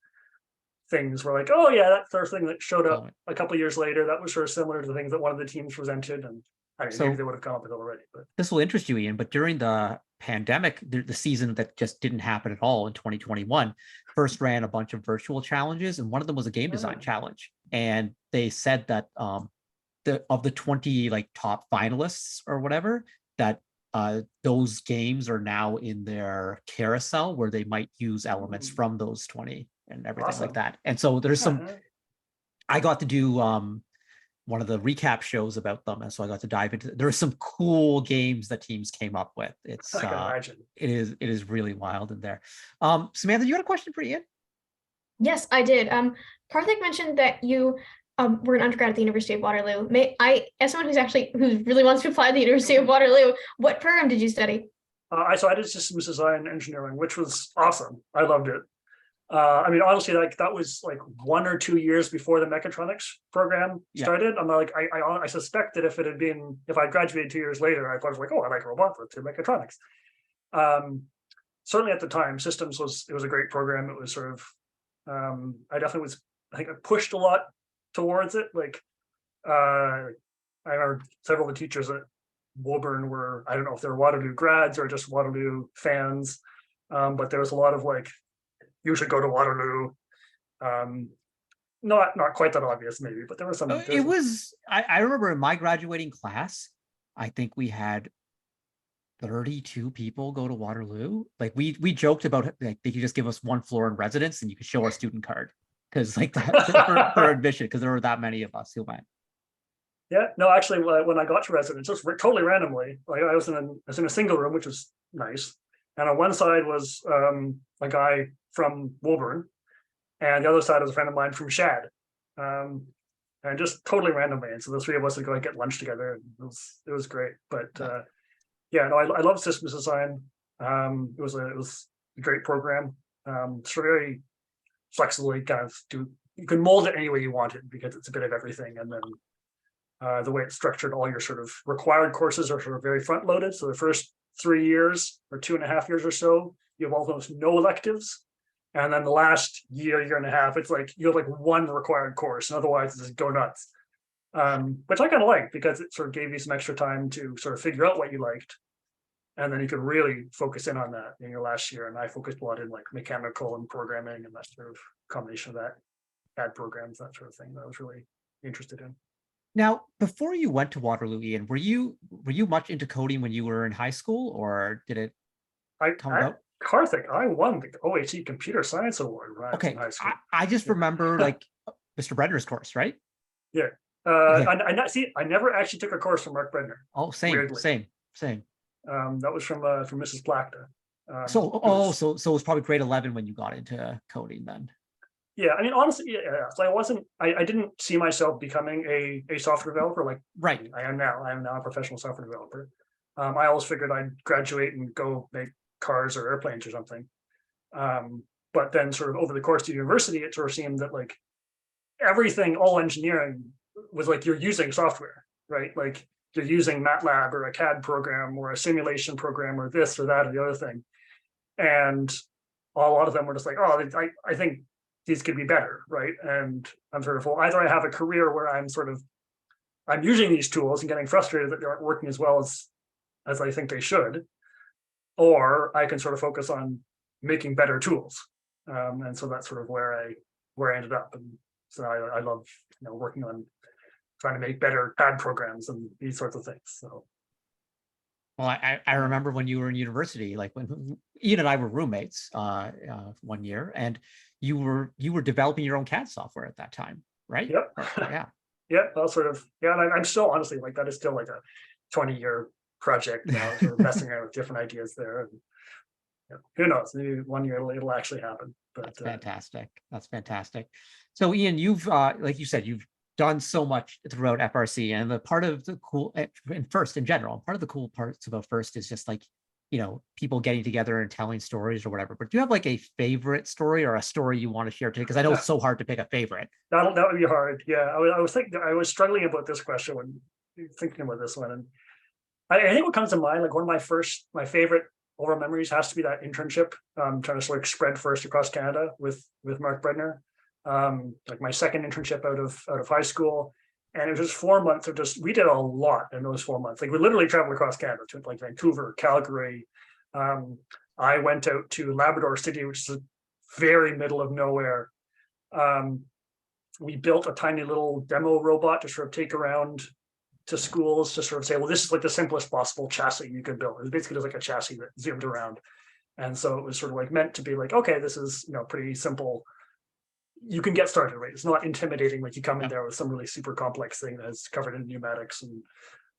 things were like, oh yeah, that sort of thing that showed up Totally. a couple of years later. That was sort of similar to the things that one of the teams presented, and I mean, So- maybe they would have come up with it already. But This will interest you, Ian, but during the pandemic, the season that just didn't happen at all in 2021, first ran a bunch of virtual challenges, and one of them was a game design Oh. challenge. And they said that of the 20 like top finalists or whatever, that those games are now in their carousel where they might use elements Mm. from those 20 and everything Awesome. like that. And so there's some, Uh-huh. I got to do one of the recap shows about them, and so I got to dive into. There are some cool games that teams came up with. It's I can imagine. it is really wild in there. Samantha, you got a question for Ian? Yes, I did. Karthik mentioned that you were an undergrad at the University of Waterloo. As someone who really wants to apply to the University of Waterloo, what program did you study? So I did systems design engineering, which was awesome. I loved it. I mean, honestly, like that was like 1 or 2 years before the mechatronics program Yeah. started. I'm like, I suspect that if I graduated 2 years later, I thought I was like, oh, I like robotics, let's do mechatronics. Certainly at the time, systems was a great program. It was sort of, I think I pushed a lot towards it. Like, I remember several of the teachers at Woburn were, I don't know if they were Waterloo grads or just Waterloo fans, but there was a lot of like, you should go to Waterloo. Not quite that obvious, maybe, but there was some. It was. I remember in my graduating class, I think we had 32 people go to Waterloo. Like we joked about like they could just give us one floor in residence and you could show our student card because like that for admission, because there were that many of us who went. Yeah, no, actually, when I got to residence, just totally randomly, like I was in a single room, which was nice, and on one side was a guy from Woburn, and the other side was a friend of mine from Shad, and just totally randomly. And so the three of us would go and get lunch together. And it was great. But yeah, no, I love systems design. It was a great program. It's very flexible. You can mold it any way you want it because it's a bit of everything. And then the way it's structured, all your sort of required courses are sort of very front loaded. So the first 3 years or 2.5 years or so, you have almost no electives. And then the last year and a half, it's like you have like one required course, and otherwise it's just go nuts. Which I kind of like because it sort of gave you some extra time to sort of figure out what you liked. And then you could really focus in on that in your last year. And I focused a lot in like mechanical and programming and that sort of combination of that, CAD programs, that sort of thing that I was really interested in. Now, before you went to Waterloo, Ian, were you much into coding when you were in high school, or did it come about? Karthik, I won the OHE Computer Science Award when I was in high school. I just remember like Mr. Brenner's course, right? Yeah. I never actually took a course from Mark Brenner. Oh, same. That was from Mrs. Blackta. So it was probably grade 11 when you got into coding then. Yeah, I mean, honestly, yeah. So I didn't see myself becoming a software developer like right. I am now. I am now a professional software developer. I always figured I'd graduate and go make cars or airplanes or something. But then sort of over the course of university, it sort of seemed that like everything, all engineering was like you're using software, right? Like you're using MATLAB or a CAD program or a simulation program or this or that or the other thing. And a lot of them were just like, oh, I think these could be better, right? And I'm sort of, well, either I have a career where I'm using these tools and getting frustrated that they aren't working as well as I think they should, or I can sort of focus on making better tools. And so that's sort of where I ended up. And so I love working on trying to make better CAD programs and these sorts of things. So. Well, I remember when you were in university, like when Ian and I were roommates 1 year, and you were developing your own CAD software at that time, right? Yep. Yeah. Yeah, that's sort of, yeah, and I'm still honestly like that is still like a 20-year project now, sort of messing around with different ideas there. And, who knows? Maybe 1 year it'll actually happen. But that's fantastic. That's fantastic. So Ian, you've like you said, you've done so much throughout FRC, and the part of the cool and FIRST in general, part of the cool parts about FIRST is just like, people getting together and telling stories or whatever. But do you have like a favorite story or a story you want to share today? Because I know it's so hard to pick a favorite. That would be hard. Yeah, I was struggling about this question when thinking about this one, and I think what comes to mind, like one of my favorite oral memories has to be that internship, trying to sort of spread FIRST across Canada with Mark Brenner. like my second internship out of high school. And it was just 4 months of we did a lot in those 4 months. Like we literally traveled across Canada to like Vancouver, Calgary. I went out to Labrador City, which is the very middle of nowhere. We built a tiny little demo robot to sort of take around to schools to sort of say, well, this is like the simplest possible chassis you could build. It was basically just like a chassis that zoomed around. And so it was sort of like meant to be like, okay, this is, pretty simple. You can get started, right? It's not intimidating. Like you come in there with some really super complex thing that's covered in pneumatics and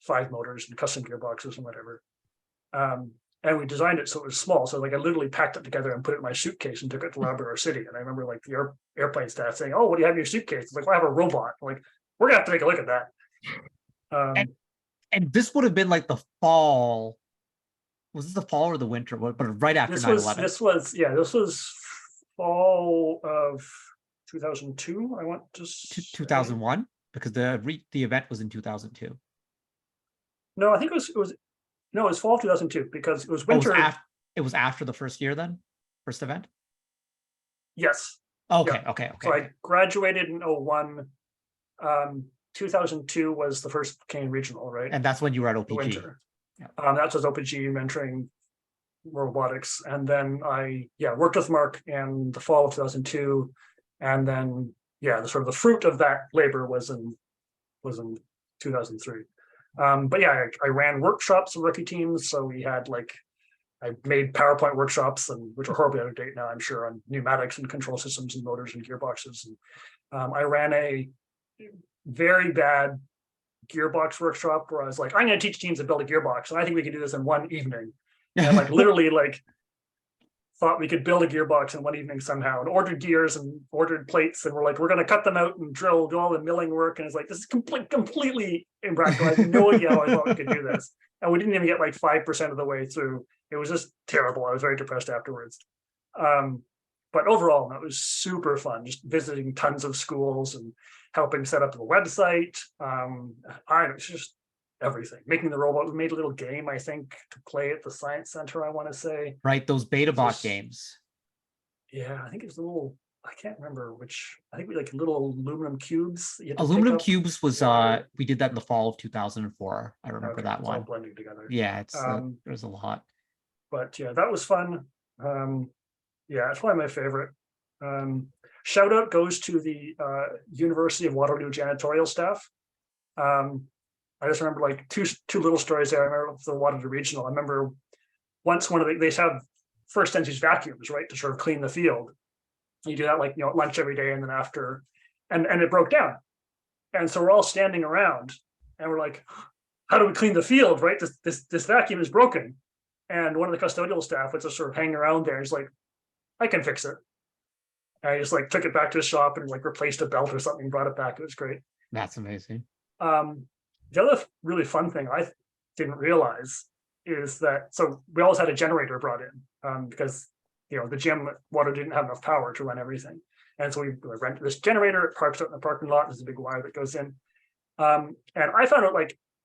5 motors and custom gearboxes and whatever. And we designed it so it was small. So like I literally packed it together and put it in my suitcase and took it to Labrador City. And I remember like the airplane staff saying, "Oh, what do you have in your suitcase?" It's like, "Well, I have a robot." I'm like, we're gonna have to take a look at that. And this would have been like the fall. Was this the fall or the winter? But right after 9/11. This was fall of 2002. I want to 2001, because the event was in 2002. No, I think it was fall of 2002 because it was winter. It was after the first year then? First event? Yes. Okay, Yeah. okay. So I graduated in 01. 2002 was the first Canadian regional, right? And that's when you were at The OPG. winter. Yeah. That was OPG mentoring robotics. And then I worked with Mark in the fall of 2002. And then the fruit of that labor was in 2003. But I ran workshops with rookie teams. So we had I made PowerPoint workshops, which are horribly out of date now, I'm sure, on pneumatics and control systems and motors and gearboxes. And I ran a very bad gearbox workshop where I was like, I'm going to teach teams to build a gearbox, and I think we can do this in one evening. And literally thought we could build a gearbox in one evening somehow, and ordered gears and ordered plates, and we're going to cut them out and do all the milling work. And it's like, this is completely impractical. I have no idea how I thought we could do this. And we didn't even get 5% of the way through. It was just terrible. I was very depressed afterwards. But overall, it was super fun, just visiting tons of schools and helping set up the website. It's just everything. Making the robot. We made a little game, I think, to play at the Science Center, I want to say. Right, those beta bot games. Yeah, I think it was I can't remember which. I think we little aluminum cubes. Aluminum cubes was we did that in the fall of 2004. I remember that one. All blending together. Yeah, it's there's a lot. But that was fun. It's probably my favorite. Shout out goes to the University of Waterloo janitorial staff. I just remember two little stories there. I remember the Waterloo Regional. I remember once they have first use vacuums, right, to sort of clean the field. You do that at lunch every day and then after, and it broke down. And so we're all standing around and we're like, how do we clean the field, right? This vacuum is broken. And one of the custodial staff was just sort of hanging around there. He's like, I can fix it. And I just took it back to the shop and replaced a belt or something, brought it back. It was great. That's amazing. The other really fun thing I didn't realize is that, so we always had a generator brought in because, the gym at Water didn't have enough power to run everything. And so we rented this generator, it parks out in the parking lot. There's a big wire that goes in. And I found out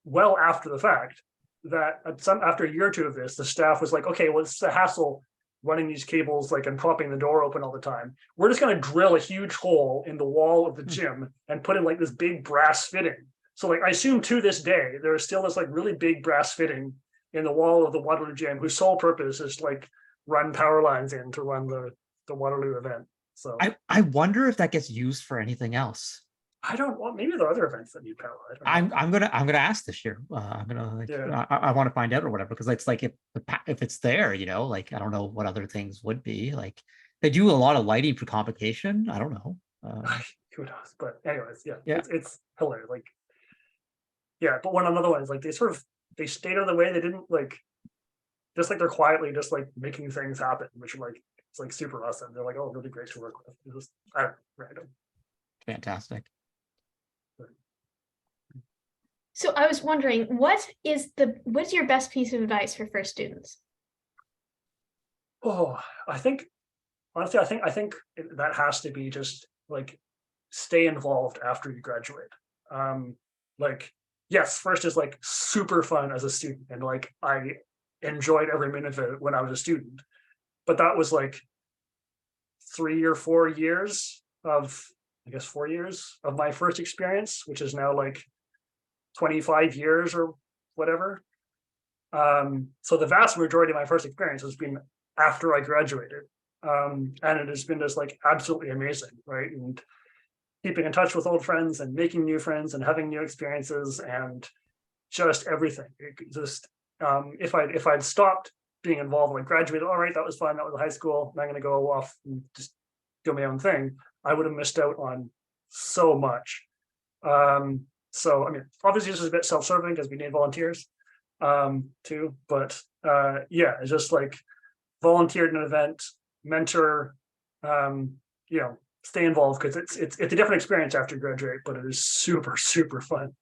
well after the fact that after a year or two of this, the staff was like, okay, well, it's a hassle running these cables and propping the door open all the time. We're just going to drill a huge hole in the wall of the gym and put in this big brass fitting. So I assume to this day, there is still this really big brass fitting in the wall of the Waterloo gym whose sole purpose is run power lines in to run the Waterloo event. So I wonder if that gets used for anything else. I don't know. Maybe there are other events that need power. I'm gonna ask this year. I'm gonna I want to find out or whatever, because it's if it's there, I don't know what other things would be. They do a lot of lighting for convocation. I don't know. Who knows? But anyways, yeah. It's hilarious. But another one is they stayed out of the way. They didn't just they're quietly just making things happen, which are it's super awesome. They're oh, really great to work with. It's just random. Fantastic. So I was wondering, what's your best piece of advice for first students? Oh, honestly, I think that has to be just stay involved after you graduate. Yes, first is super fun as a student, and I enjoyed every minute of it when I was a student. But that was 3 or 4 years of, I guess, 4 years of my first experience, which is now like 25 years or whatever. So the vast majority of my first experience has been after I graduated. And it has been just like absolutely amazing, right? And keeping in touch with old friends and making new friends and having new experiences and just everything. Just if I'd stopped being involved, like graduated, all right, that was fun, that was high school, I'm going to go off and just do my own thing, I would have missed out on so much. So I mean, obviously this is a bit self-serving because we need volunteers too, but yeah, it's just like volunteered in an event, mentor, stay involved, because it's a different experience after you graduate, but it is super, super fun.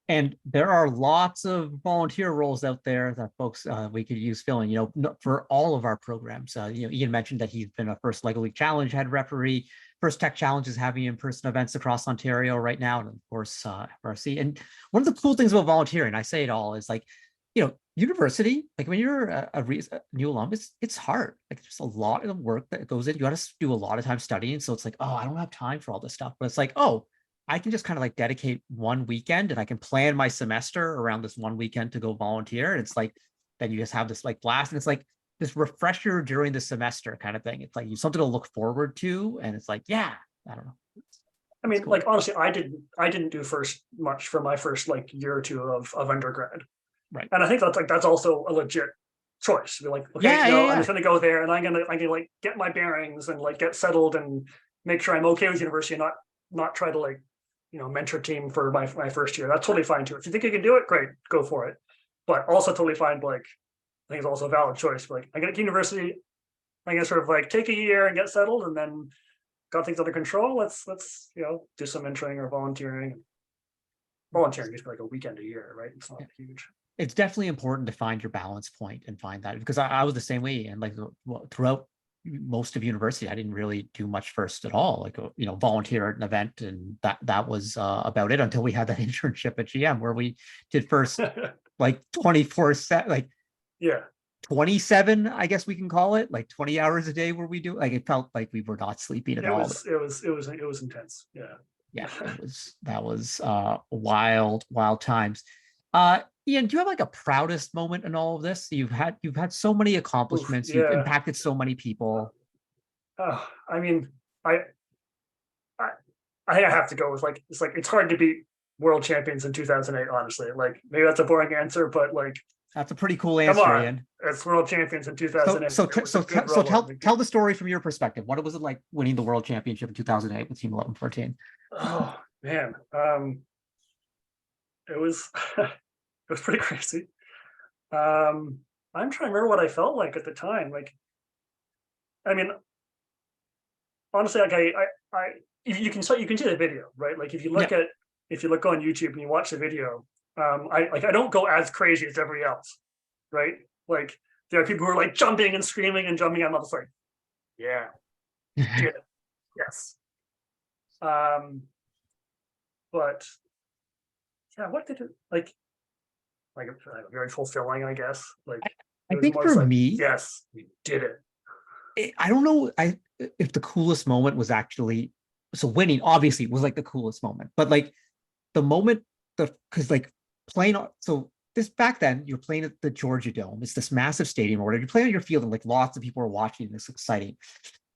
And there are lots of volunteer roles out there that folks we could use filling, for all of our programs. Ian mentioned that he's been a first Lego League Challenge head referee. First Tech Challenge is having in-person events across Ontario right now, and of course, FRC. And one of the cool things about volunteering, I say it all, is like, university, like when you're a new alum, it's hard. Like there's a lot of work that goes in. You got to do a lot of time studying. So it's like, oh, I don't have time for all this stuff. But it's like, oh, I can just kind of like dedicate one weekend and I can plan my semester around this one weekend to go volunteer. And it's like, then you just have this like blast. And it's like this refresher during the semester kind of thing. It's like you something to look forward to. And it's like, yeah, I don't know. I mean, cool. Like honestly, I didn't do much for my first like year or two of undergrad. Right. And I think that's also a legit choice. Be like, okay, I'm just gonna go there and I'm gonna like get my bearings and like get settled and make sure I'm okay with university and not try to like, mentor team for my first year. That's totally fine too. If you think you can do it, great, go for it. But also totally fine, like I think it's also a valid choice. Like I get to university, I'm gonna sort of like take a year and get settled and then got things under control. Let's do some mentoring or volunteering. Volunteering is like a weekend a year, right? It's not huge. It's definitely important to find your balance point and find that, because I was the same way. And like throughout most of university, I didn't really do much first at all, like, volunteer at an event. And that was about it until we had that internship at GM where we did first like 24/7, like 27, I guess we can call it, like 20 hours a day where we do, like, it felt like we were not sleeping at all. It was intense. Yeah, that was wild times. Ian, do you have like a proudest moment in all of this? You've had so many accomplishments. You've impacted so many people. I mean, I have to go with like it's hard to beat world champions in 2008. Honestly, like maybe that's a boring answer, but like that's a pretty cool answer, Ian. It's world champions in 2008. So tell the story from your perspective. What was it like winning the world championship in 2008 with Team 1114? Oh man, it was. It was pretty crazy. I'm trying to remember what I felt like at the time. Like, I mean, honestly, like you can see the video, right? Like if you look on YouTube and you watch the video, I don't go as crazy as everybody else, right? Like there are people who are like jumping and screaming and jumping. I'm just like, yeah, did it. Yes. But yeah, what did it like very fulfilling, I guess. Like I think for me, yes, we did it. I don't know if the coolest moment was actually winning. Obviously, was like the coolest moment, but like the moment because like playing. So this back then, you're playing at the Georgia Dome. It's this massive stadium, or whatever. You play on your field, and like lots of people are watching. And it's exciting,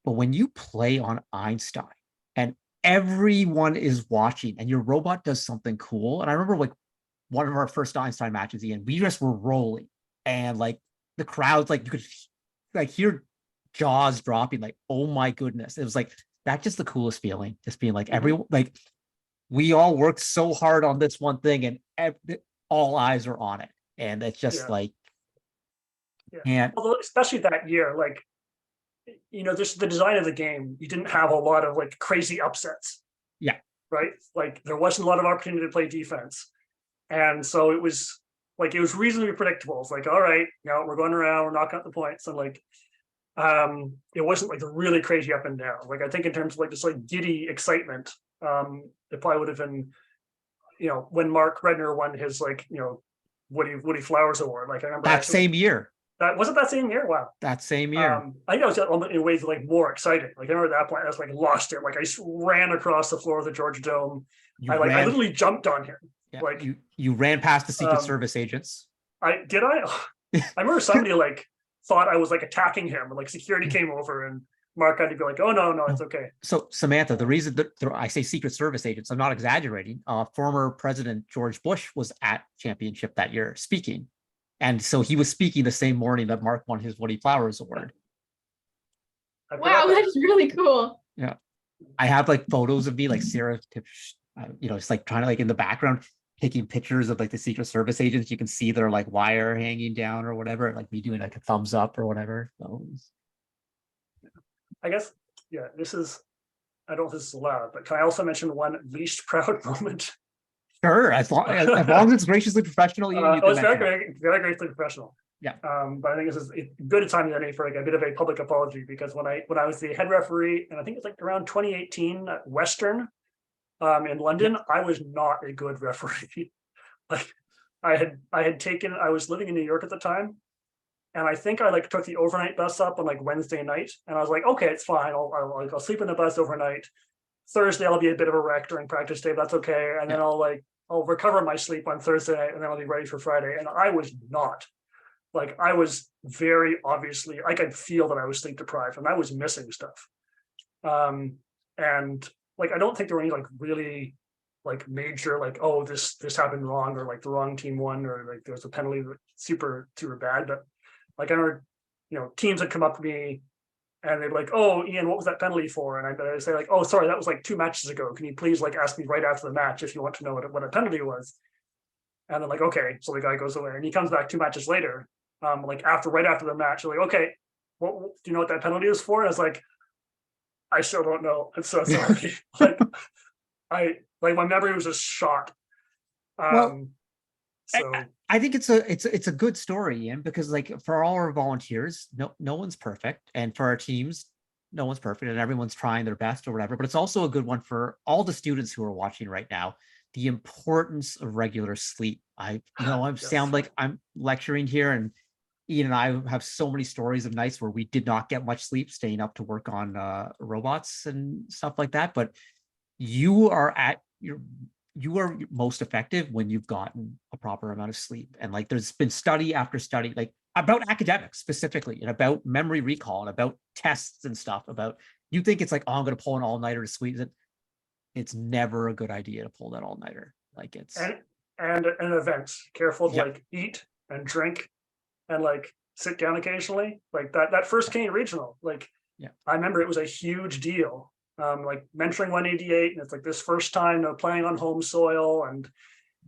but when you play on Einstein and everyone is watching, and your robot does something cool, and I remember like. One of our first Einstein matches, Ian, we just were rolling, and like the crowds, like you could like hear jaws dropping, like, oh my goodness. It was like that's just the coolest feeling, just being like everyone, like we all worked so hard on this one thing, and all eyes are on it, and it's just like, and although especially that year, like just the design of the game, you didn't have a lot of like crazy upsets. Yeah, right. Like there wasn't a lot of opportunity to play defense. And so it was reasonably predictable. It's like, all right, we're going around, we're knocking out the points. And like, it wasn't like the really crazy up and down. Like, I think in terms of like just like giddy excitement, it probably would have been, when Mark Redner won his like, Woody Flowers Award. Like I remember that same year. That wasn't that same year. Wow. That same year. I think I was in ways like more excited. Like I remember at that point, I was like lost it. Like I ran across the floor of the Georgia Dome. I literally jumped on him. Yeah, like you ran past the Secret um, Service agents. I remember somebody like thought I was like attacking him, and like security came over, and Mark had to be like, "Oh no, it's okay." So Samantha, the reason that I say Secret Service agents, I'm not exaggerating. Former President George Bush was at championship that year speaking, and so he was speaking the same morning that Mark won his Woody Flowers Award. Wow, that's really cool. Yeah, I have like photos of me like Sarah, just like trying to like in the background taking pictures of like the Secret Service agents. You can see their like wire hanging down or whatever, like me doing like a thumbs up or whatever. So, I guess, yeah, I don't know if this is allowed, but can I also mention one least proud moment? Sure, as long as it's graciously professional, you can it's mention very graciously professional. Yeah. But I think this is good a time than any for like a bit of a public apology, because when I was the head referee, and I think it's like around 2018 at Western in London, I was not a good referee. Like I was living in New York at the time, and I think I like took the overnight bus up on like Wednesday night, and I was like, okay, it's fine. I'll sleep in the bus overnight. Thursday I'll be a bit of a wreck during practice day, but that's okay. And then I'll recover my sleep on Thursday night, and then I'll be ready for Friday. And I was not. Like I was very obviously, I could feel that I was sleep deprived, and I was missing stuff. And like I don't think there were any like really like major like, oh, this happened wrong, or like the wrong team won, or like there was a penalty super bad. But like I remember, teams would come up to me and they'd be like, "Oh, Ian, what was that penalty for?" And I'd say like, "Oh, sorry, that was like 2 matches ago. Can you please like ask me right after the match if you want to know what a penalty was?" And then like, okay, so the guy goes away, and he comes back 2 matches later, right after the match, like, "Okay, what do you know what that penalty is for?" And I was like, "I still don't know. I'm so sorry." My memory was just shot. So I think it's a good story, Ian, because like for all our volunteers, no one's perfect, and for our teams, no one's perfect, and everyone's trying their best or whatever. But it's also a good one for all the students who are watching right now. The importance of regular sleep. I sound like I'm lecturing here, and Ian and I have so many stories of nights where we did not get much sleep, staying up to work on robots and stuff like that. But you are most effective when you've gotten a proper amount of sleep. And like there's been study after study like about academics specifically, and about memory recall, and about tests and stuff. About, you think it's like, oh, I'm going to pull an all-nighter to squeeze it. It's never a good idea to pull that all-nighter. Like it's and events. Careful to like eat and drink and like sit down occasionally. Like that first Canadian regional, like I remember it was a huge deal. Like mentoring 188, and it's like this first time playing on home soil, and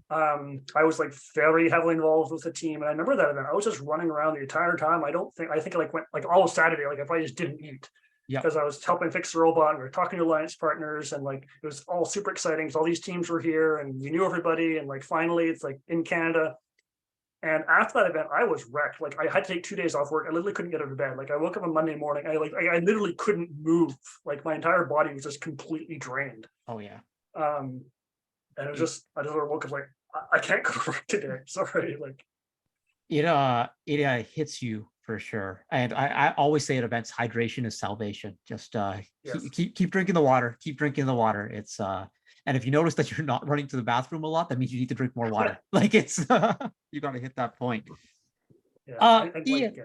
I was like very heavily involved with the team. And I remember that event, I was just running around the entire time. I think I like went like all Saturday, like if I just didn't eat, because I was helping fix the robot, and we were talking to alliance partners, and like it was all super exciting because all these teams were here, and we knew everybody, and like finally it's like in Canada. And after that event, I was wrecked. Like I had to take 2 days off work. I literally couldn't get out of bed. Like I woke up on Monday morning. I literally couldn't move. Like my entire body was just completely drained. Oh yeah. And it was just, I just woke up like, I can't go to work today. Sorry. Like it hits you for sure. And I always say at events, hydration is salvation. Just keep drinking the water. Keep drinking the water. It's and if you notice that you're not running to the bathroom a lot, that means you need to drink more water. Like it's you got to hit that point. Ian,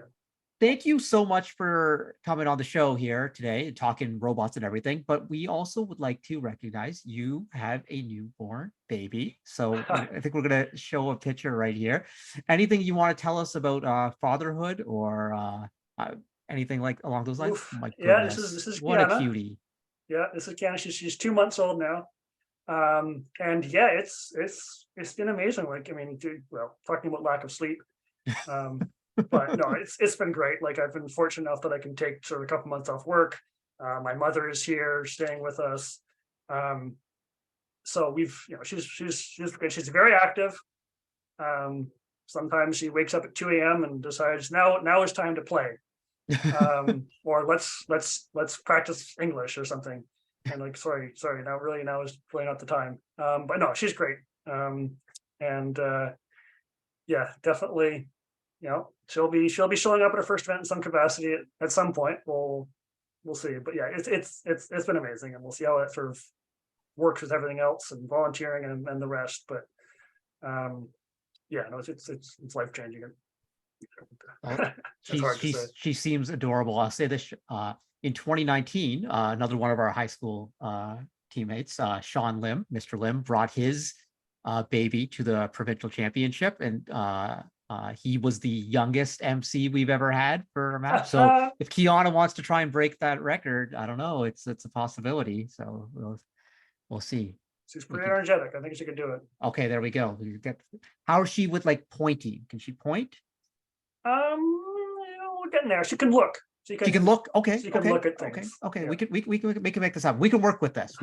thank you so much for coming on the show here today and talking robots and everything. But we also would like to recognize you have a newborn baby. So I think we're going to show a picture right here. Anything you want to tell us about fatherhood or anything like along those lines? Oof. My goodness. This is what Kiana. A cutie. Yeah, this is Kiana. She's 2 months old now. And yeah, it's been amazing. Like, I mean, talking about lack of sleep. But no, it's been great. Like I've been fortunate enough that I can take sort of a couple months off work. My mother is here staying with us. So we've, she's very active. Sometimes she wakes up at 2 a.m. and decides now it's time to play. Or let's practice English or something. And like, sorry, now is really not the time. But no, she's great. And yeah, definitely, she'll be showing up at her first event in some capacity at some point. We'll see. But yeah, it's been amazing, and we'll see how it sort of works with everything else and volunteering and the rest. But yeah, no, it's life changing. It's hard to say. She seems adorable. I'll say this, in 2019, another one of our high school teammates, Sean Lim, Mr. Lim, brought his baby to the provincial championship, and he was the youngest MC we've ever had for a match. So if Kiana wants to try and break that record, I don't know, it's a possibility. So we'll see. She's pretty energetic. I think she can do it. Okay, there we go. How is she with like pointing? Can she point? We're getting there. She can look. She can look. Okay. She can look at things. Okay. Yeah. We can make this happen. We can work with this.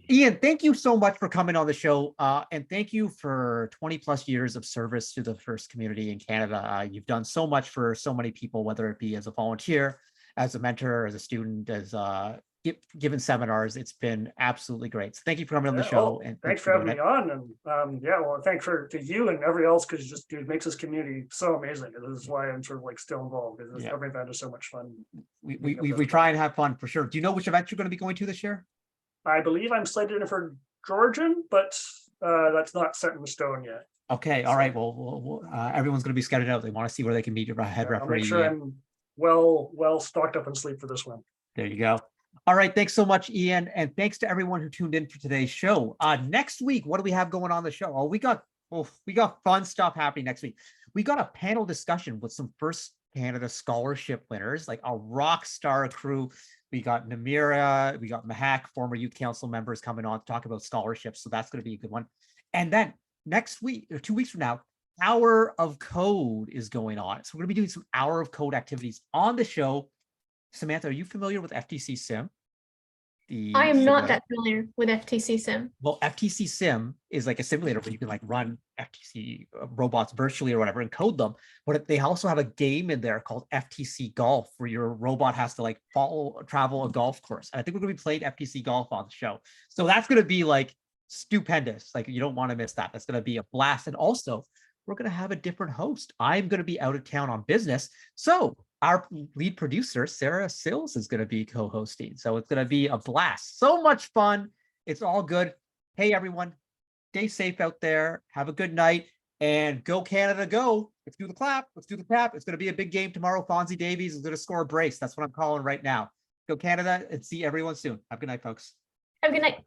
Ian, thank you so much for coming on the show. And thank you for 20 plus years of service to the first community in Canada. You've done so much for so many people, whether it be as a volunteer, as a mentor, as a student, as given seminars. It's been absolutely great. So thank you for coming on the show. And thanks for having me on. And thanks to you and everybody else, because it makes this community so amazing. This is why I'm sort of like still involved, because every event is so much fun. We try and have fun for sure. Do you know which event you're going to be going to this year? I believe I'm slated in for Georgian, but that's not set in stone yet. Okay, all right. Well, everyone's going to be scattered out. They want to see where they can meet your head referee. I'll make sure I'm well stocked up in sleep for this one. There you go. All right, thanks so much, Ian, and thanks to everyone who tuned in for today's show. Next week, what do we have going on the show? Oh, we got fun stuff happening next week. We got a panel discussion with some First Canada scholarship winners, like a rock star crew. We got Namira, we got Mahak, former youth council members coming on to talk about scholarships. So that's going to be a good one. And then next week, or 2 weeks from now, Hour of Code is going on. So we're going to be doing some Hour of Code activities on the show. Samantha, are you familiar with FTC Sim? I am not that familiar with FTC Sim. Well, FTC Sim is like a simulator where you can like run FTC robots virtually or whatever and code them. But they also have a game in there called FTC Golf, where your robot has to like travel a golf course. And I think we're going to be playing FTC Golf on the show. So that's going to be like stupendous. Like you don't want to miss that. That's going to be a blast. And also, we're going to have a different host. I'm going to be out of town on business. So our lead producer, Sarah Sills, is going to be co-hosting. So it's going to be a blast. So much fun. It's all good. Hey, everyone, stay safe out there. Have a good night. And go Canada, go. Let's do the clap. Let's do the clap. It's going to be a big game tomorrow. Fonzie Davies is going to score a brace. That's what I'm calling right now. Go Canada, and see everyone soon. Have a good night, folks. Have a good night.